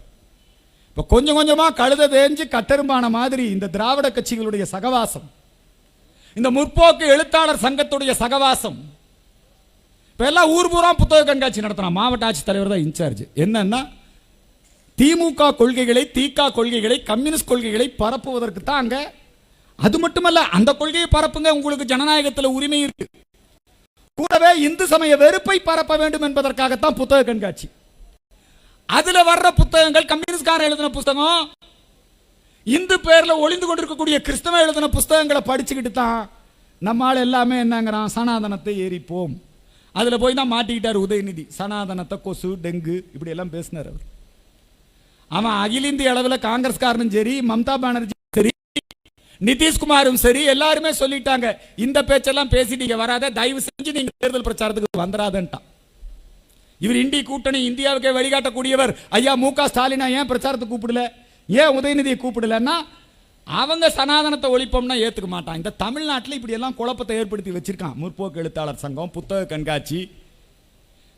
இப்ப கொஞ்சம் கொஞ்சமா கழுத தேஞ்சு கட்டெரும்பான மாதிரி இந்த திராவிட கட்சிகளுடைய சகவாசம், இந்த முற்போக்கு எழுத்தாளர் சங்கத்துடைய சகவாசம், இப்ப எல்லாம் ஊர் பூரா புத்தக கண்காட்சி நடத்தினா, மாவட்ட ஆட்சித்தலைவர் தான் இன்சார்ஜ். என்னன்னா திமுக கொள்கைகளை, தீகா கொள்கைகளை, கம்யூனிஸ்ட் கொள்கைகளை பரப்புவதற்கு தான் அங்க. அது மட்டுமல்ல, அந்த கொள்கையை பரப்புங்க, உங்களுக்கு ஜனநாயகத்தில் உரிமை இருக்கு. கூடவே இந்து சமய வெறுப்பை பரப்ப வேண்டும் என்பதற்காகத்தான் புத்தக கண்காட்சி. அதுல வர்ற புத்தகங்கள் கம்யூனிஸ்ட்காரன் எழுதின புத்தகம், இந்து பேர்ல ஒளிந்து கொண்டிருக்கக்கூடிய கிறிஸ்தவ எழுதின புத்தகங்களை படிச்சுக்கிட்டு தான் நம்மால் எல்லாமே என்னங்கிறான், சனாதனத்தை எரிப்போம். அதுல போய் தான் மாட்டிக்கிட்டார் உதயநிதி. சனாதனத்தை கொசு, டெங்கு இப்படி எல்லாம் பேசினார் அவர். அவன் அகில இந்திய அளவில் காங்கிரஸ்காரனும் சரி, மம்தா பானர்ஜி சரி, நிதிஷ்குமாரும் சரி, எல்லாருமே சொல்லிட்டாங்க, இந்த பேச்செல்லாம் பேசிட்டீங்க வராத, தயவு செஞ்சு நீங்க தேர்தல் பிரச்சாரத்துக்கு வந்துடாதன்ட்டான். இவர் இந்தி கூட்டணி இந்தியாவுக்கே வழிகாட்டக்கூடியவர் ஐயா மு.க. ஸ்டாலினா ஏன் பிரச்சாரத்துக்கு கூப்பிடல, ஏன் உதயநிதியை கூப்பிடலன்னா, அவங்க சனாதனத்தை ஒழிப்போம்னா ஏத்துக்க மாட்டான். இந்த தமிழ்நாட்டில் இப்படி எல்லாம் குழப்பத்தை ஏற்படுத்தி வச்சிருக்கான் முற்போக்கு எழுத்தாளர் சங்கம், புத்தக கண்காட்சி.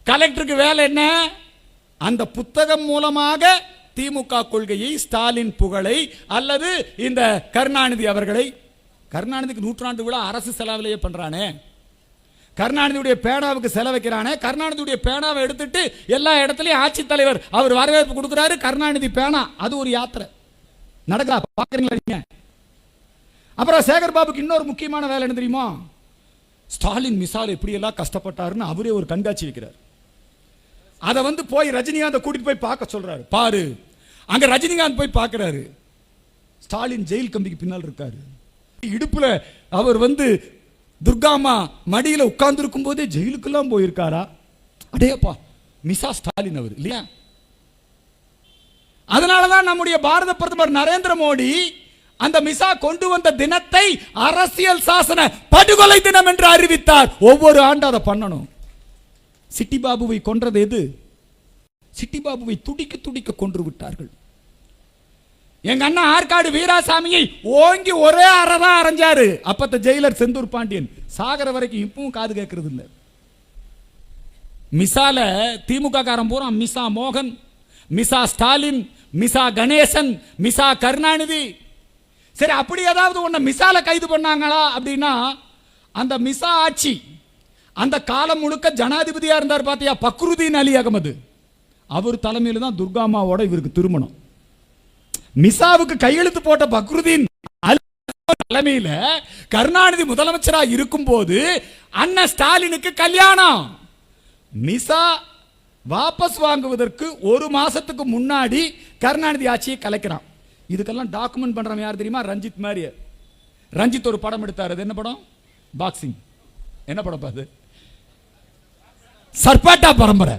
கலெக்டருக்கு வேலை என்ன? அந்த புத்தகம் மூலமாக திமுக கொள்கையை, ஸ்டாலின் புகழை, அல்லது இந்த கருணாநிதி அவர்களை, கருணாநிதிக்கு 100ஆண்டு விழா அரசு செலவிலேயே பண்றானே, கருணாநிதியுடைய பேனாவுக்கு செலவைக்கிறானே, கருணாநிதியுடைய பேனாவை எடுத்துட்டு எல்லா இடத்துலையும் ஆட்சித்தலைவர் அவர் வரவேற்பு கொடுக்கிறாரு, கருணாநிதி பேனா, அது ஒரு யாத்திரை நடக்கா, பாக்குறீங்களா? அப்புறம் சேகர் பாபுக்கு இன்னொரு முக்கியமான வேலை என்ன தெரியுமா? ஸ்டாலின் மிசால் எப்படி எல்லாம் கஷ்டப்பட்டாருன்னு அவரே ஒரு கண்காட்சி வைக்கிறார். அதை போய் ரஜினிகாந்த் கூட்டிட்டு போய் பார்க்க சொல்றாரு. பாரு, அங்க ரஜினிகாந்த் போய் பார்க்கிறாரு, ஸ்டாலின் ஜெயில் கம்பிக்கு பின்னால் இருக்காரு, இடுப்புல அவர் துர்காமா மடியில உட்கார்ந்து இருக்கும் போதே ஜெயிலுக்கெல்லாம் போயிருக்காரா? அடேப்பா, மிசா ஸ்டாலின் அவர் இல்லையா? அதனாலதான் நம்முடைய பாரத பிரதமர் நரேந்திர மோடி அந்த மிசா கொண்டு வந்த தினத்தை அரசியல் சாசன படுகொலை தினம் என்று அறிவித்தார். ஒவ்வொரு ஆண்டு அதை பண்ணணும். சிட்டி பாபுவை கொன்றது எது? சிட்டி பாபுவை துடிக்க துடிக்க கொன்று விட்டார்கள். எங்க அண்ணா ஆற்காடு வீராசாமியை ஓங்கி ஒரே அறதான் அரைஞ்சாரு. அப்பத்த ஜெயிலர் செந்தூர் பாண்டியன் சாகர வரைக்கும் இப்பவும் காது கேட்கறது இல்லை. மிசால திமுக காரன் பூரா மிசா மோகன், மிசா ஸ்டாலின், மிசா கணேசன், மிசா கருணாநிதி. சரி, அப்படி ஏதாவது ஒன்ன மிசால கைது பண்ணாங்களா அப்படின்னா, அந்த மிசா ஆட்சி அந்த காலம் முழுக்க ஜனாதிபதியா இருந்தார் பாத்தியா, பக்ருதீன் அலி அகமது. அவர் தலைமையில் தான் துர்காமாவோட இவருக்கு திருமணம். மிசாவுக்கு கையெழுத்து போட்ட பக்ருதீன் தலைமையில கருணாநிதி முதலமைச்சராக இருக்கும் போது அண்ணன் ஸ்டாலினுக்கு கல்யாணம். மிசா வாபஸ் வாங்குவதற்கு ஒரு மாசத்துக்கு முன்னாடி கருணாநிதி ஆட்சியை கலைக்கிறான். இதுக்கெல்லாம் டாக்குமெண்ட் பண்றவன் யார் தெரியுமா? ரஞ்சித் மாதிரி. ரஞ்சித் ஒரு படம் எடுத்தார். அது என்ன படம்? பாக்ஸிங். என்ன படம் அது? சர்பாட்டா பரம்பரை.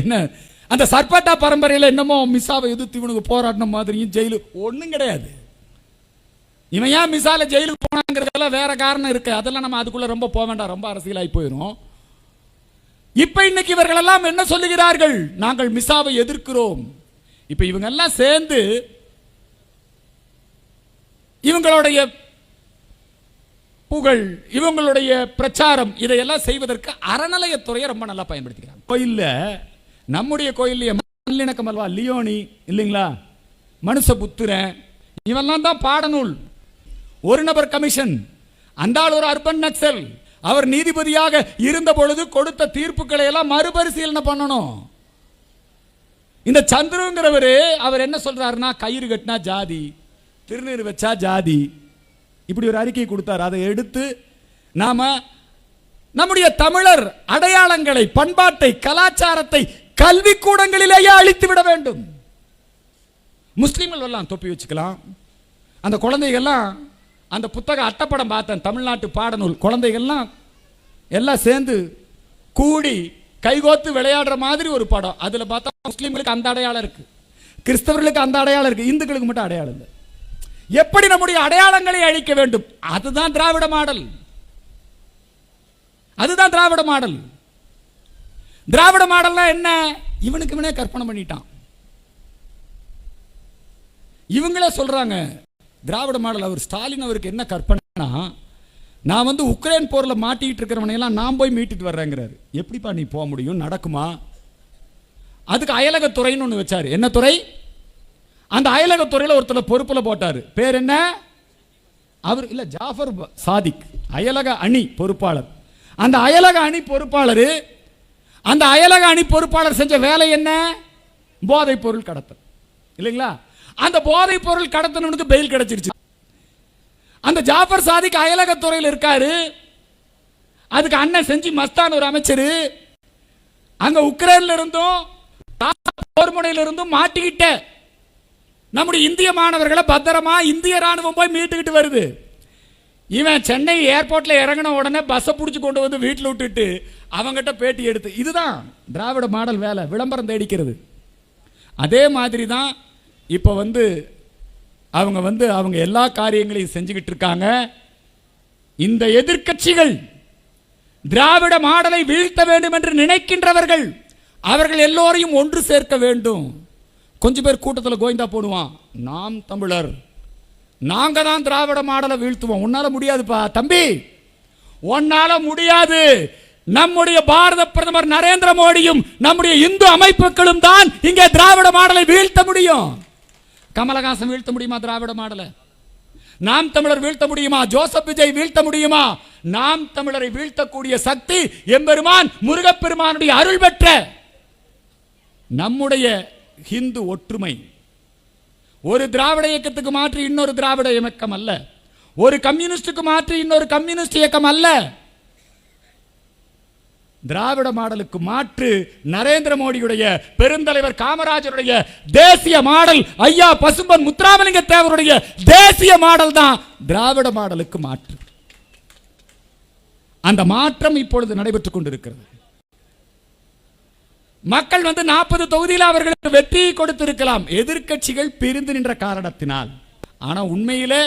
என்ன அந்த சர்பாட்டா பரம்பரையில் என்னமோ மிசாவை எதிர்த்து இவனுக்கு போராடின மாதிரியும் ஜெயிலு ஒன்றும் கிடையாது. இவன் ஏன் மிசால ஜெயிலுக்கு போனாங்கிறதெல்லாம் வேற காரணம் இருக்கு. அதெல்லாம் நம்ம அதுக்குள்ள ரொம்ப போக வேண்டாம், ரொம்ப அரசியலாகி போயிடும். இப்ப இன்னைக்கு இவர்கள் எல்லாம் என்ன சொல்லுகிறார்கள்? நாங்கள் மிசாவை எதிர்க்கிறோம். இப்ப இவங்க எல்லாம் சேர்ந்து இவங்களுடைய புகழ், இவங்களுடைய பிரச்சாரம், இதையெல்லாம் செய்வதற்கு அறநிலையத்துறையை ரொம்ப நல்லா பயன்படுத்திக்கிறாங்க. கோயில்ல, நம்முடைய கோயில்லையே நல்லிணக்கம் அல்வா லியோனி இல்லைங்களா, மனுஷபுத்திரன், இவெல்லாம் தான் பாடநூல். ஒரு நபர் கமிஷன், அந்த ஆள் ஒரு அர்பன் நக்சல். அவர் நீதிபதியாக இருந்த பொழுது கொடுத்த தீர்ப்புகளை எல்லாம் மறுபரிசீலனை பண்ணணும். இந்த சந்துருங்கிறவரு அவர் என்ன சொல்றாருன்னா, கயிறு கட்டினா ஜாதி, திருநீர் வச்சா ஜாதி, இப்படி ஒரு அறிக்கை கொடுத்தார். அதை எடுத்து நாம நம்முடைய தமிழர் அடையாளங்களை, பண்பாட்டை, கலாச்சாரத்தை கல்வி கூடங்களிலேயே அழித்து விட வேண்டும். முஸ்லிம்கள் எல்லாம் தொப்பி வச்சுக்கலாம். அந்த குழந்தைகள்லாம் அந்த புத்தக அட்டப்படம் பார்த்தேன், தமிழ்நாட்டு பாடநூல். குழந்தைகள்லாம் எல்லாம் சேர்ந்து கூடி கைகோத்து விளையாடுற மாதிரி ஒரு படம். அதுல பார்த்தா முஸ்லிம்களுக்கு அந்த அடையாளம் இருக்கு, கிறிஸ்தவர்களுக்கு அந்த அடையாளம் இருக்கு, இந்துக்களுக்கு மட்டும் அடையாளம் இல்லை. எப்படி நம்முடைய அடையாளங்களை அழிக்க வேண்டும்? அதுதான் திராவிட மாடல். அதுதான் திராவிட மாடல். திராவிட மாடல்னா என்ன? இவனுக்கு இவனே கற்பனை பண்ணிட்டான். இவங்களே சொல்றாங்க திராவிட மாடல். அவர் ஸ்டாலின் அவருக்கு என்ன கற்பனைனா, நான் வந்து உக்ரைன் போர்ல மாட்டிட்டு இருக்கிறவனையெல்லாம் நான் போய் மீட்டிட்டு வர்றேங்கிறாரு. எப்படிப்பா நீ போக முடியும்? நடக்குமா? அதுக்கு அயலகத்துறைன்னு ஒன்று வச்சாரு. என்ன துறை? அந்த அயலகத்துறையில் ஒருத்தர் பொறுப்புல போட்டாரு. பேர் என்ன? அவர் இல்ல, ஜாஃபர் சாதிக், அயலக அணி பொறுப்பாளர். அந்த அயலக அணி பொறுப்பாளர், அந்த அயலக அணி பொறுப்பாளர் செஞ்ச வேலை என்ன? போதைப் பொருள் கடத்தல் இல்லைங்களா? அந்த போதைப் பொருள் கடத்தனுக்கு பெயில் கிடைச்சிருச்சு. அந்த ஜாஃபர் சாதிக் அயலகத்துறையில் இருக்காரு. அதுக்கு அண்ணன் செஞ்சு மஸ்தான் ஒரு அமைச்சர் அங்க உக்ரைன்ல இருந்தும் போர் முனையில இருந்தும் மாட்டிக்கிட்ட நம்முடைய இந்திய மாணவர்களை பத்திரமா இந்திய ராணுவம் போய் மீட்டுக்கிட்டு வருது. இவன் சென்னை ஏர்போர்ட்ல இறங்கின உடனே பஸ்ஸை பிடிச்சி கொண்டு வந்து வீட்டில் விட்டுட்டு அவங்ககிட்ட பேட்டி எடுத்து, இதுதான் திராவிட மாடல் வேலை, விளம்பரம் தேடிக்கிறது. அதே மாதிரி தான் இப்போ அவங்க எல்லா காரியங்களையும் செஞ்சுக்கிட்டு இருக்காங்க. இந்த எதிர்க்கட்சிகள் திராவிட மாடலை வீழ்த்த வேண்டும் என்று நினைக்கின்றவர்கள், அவர்கள் எல்லோரையும் ஒன்று சேர்க்க வேண்டும். கொஞ்சம் பேர் கூட்டத்தில் கோயந்தா போடுவான், நாம் தமிழர், நாங்க தான் திராவிட மாடலை வீழ்த்துவோம். உன்னால முடியாதுப்பா தம்பி, உன்னால முடியாது. நம்முடைய பாரத பிரதமர் நரேந்திர மோடியும் நம்முடைய இந்து அமைப்புகளும் தான் இங்கே திராவிட மாடலை வீழ்த்த முடியும். கமலஹாசன் வீழ்த்த முடியுமா திராவிட மாடலை? நாம் தமிழர் வீழ்த்த முடியுமா? ஜோசப் விஜய் வீழ்த்த முடியுமா? நாம் தமிழரை வீழ்த்தக்கூடிய சக்தி எம்பெருமான் முருகப்பெருமானுடைய அருள் பெற்ற நம்முடைய ஹிந்து ஒற்றுமை. ஒரு திராவிட இயக்கத்துக்கு மாற்றி இன்னொரு திராவிட இயக்கம் அல்ல, ஒரு கம்யூனிஸ்டுக்கு மாற்றி இன்னொரு கம்யூனிஸ்ட் இயக்கம் அல்ல. திராவிட மாடலுக்கு மாற்று நரேந்திர மோடியுடைய, பெருந்தலைவர் காமராஜருடைய தேசிய மாடல், ஐயா பசும்பன் முத்துராமலிங்க தேவருடைய தேசிய மாடல் தான் திராவிட மாடலுக்கு மாற்று. அந்த மாற்றம் இப்பொழுது நடைபெற்றுக் கொண்டிருக்கிறது. மக்கள் 40 தொகுதியில் அவர்களுக்கு வெற்றியை கொடுத்திருக்கலாம், எதிர்க்கட்சிகள் பிரிந்து நின்ற காரணத்தினால். ஆனா உண்மையிலே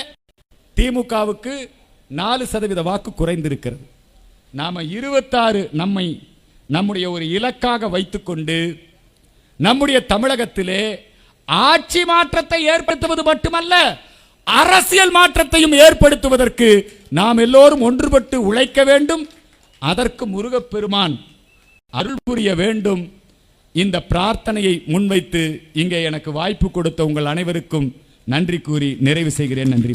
திமுகவுக்கு 4% வாக்கு குறைந்திருக்கிறது. நாம 26 நம்முடைய ஒரு இலக்காக வைத்துக்கொண்டு நம்முடைய தமிழகத்திலே ஆட்சி மாற்றத்தை ஏற்படுத்துவது மட்டுமல்ல, அரசியல் மாற்றத்தையும் ஏற்படுத்துவதற்கு நாம் எல்லோரும் ஒன்றுபட்டு உழைக்க வேண்டும். அதற்கு முருகப்பெருமான் அருள் புரிய வேண்டும். இந்த பிரார்த்தனையை முன்வைத்து இங்கே எனக்கு வாய்ப்பு கொடுத்த உங்கள் அனைவருக்கும் நன்றி கூறி நிறைவு செய்கிறேன். நன்றி.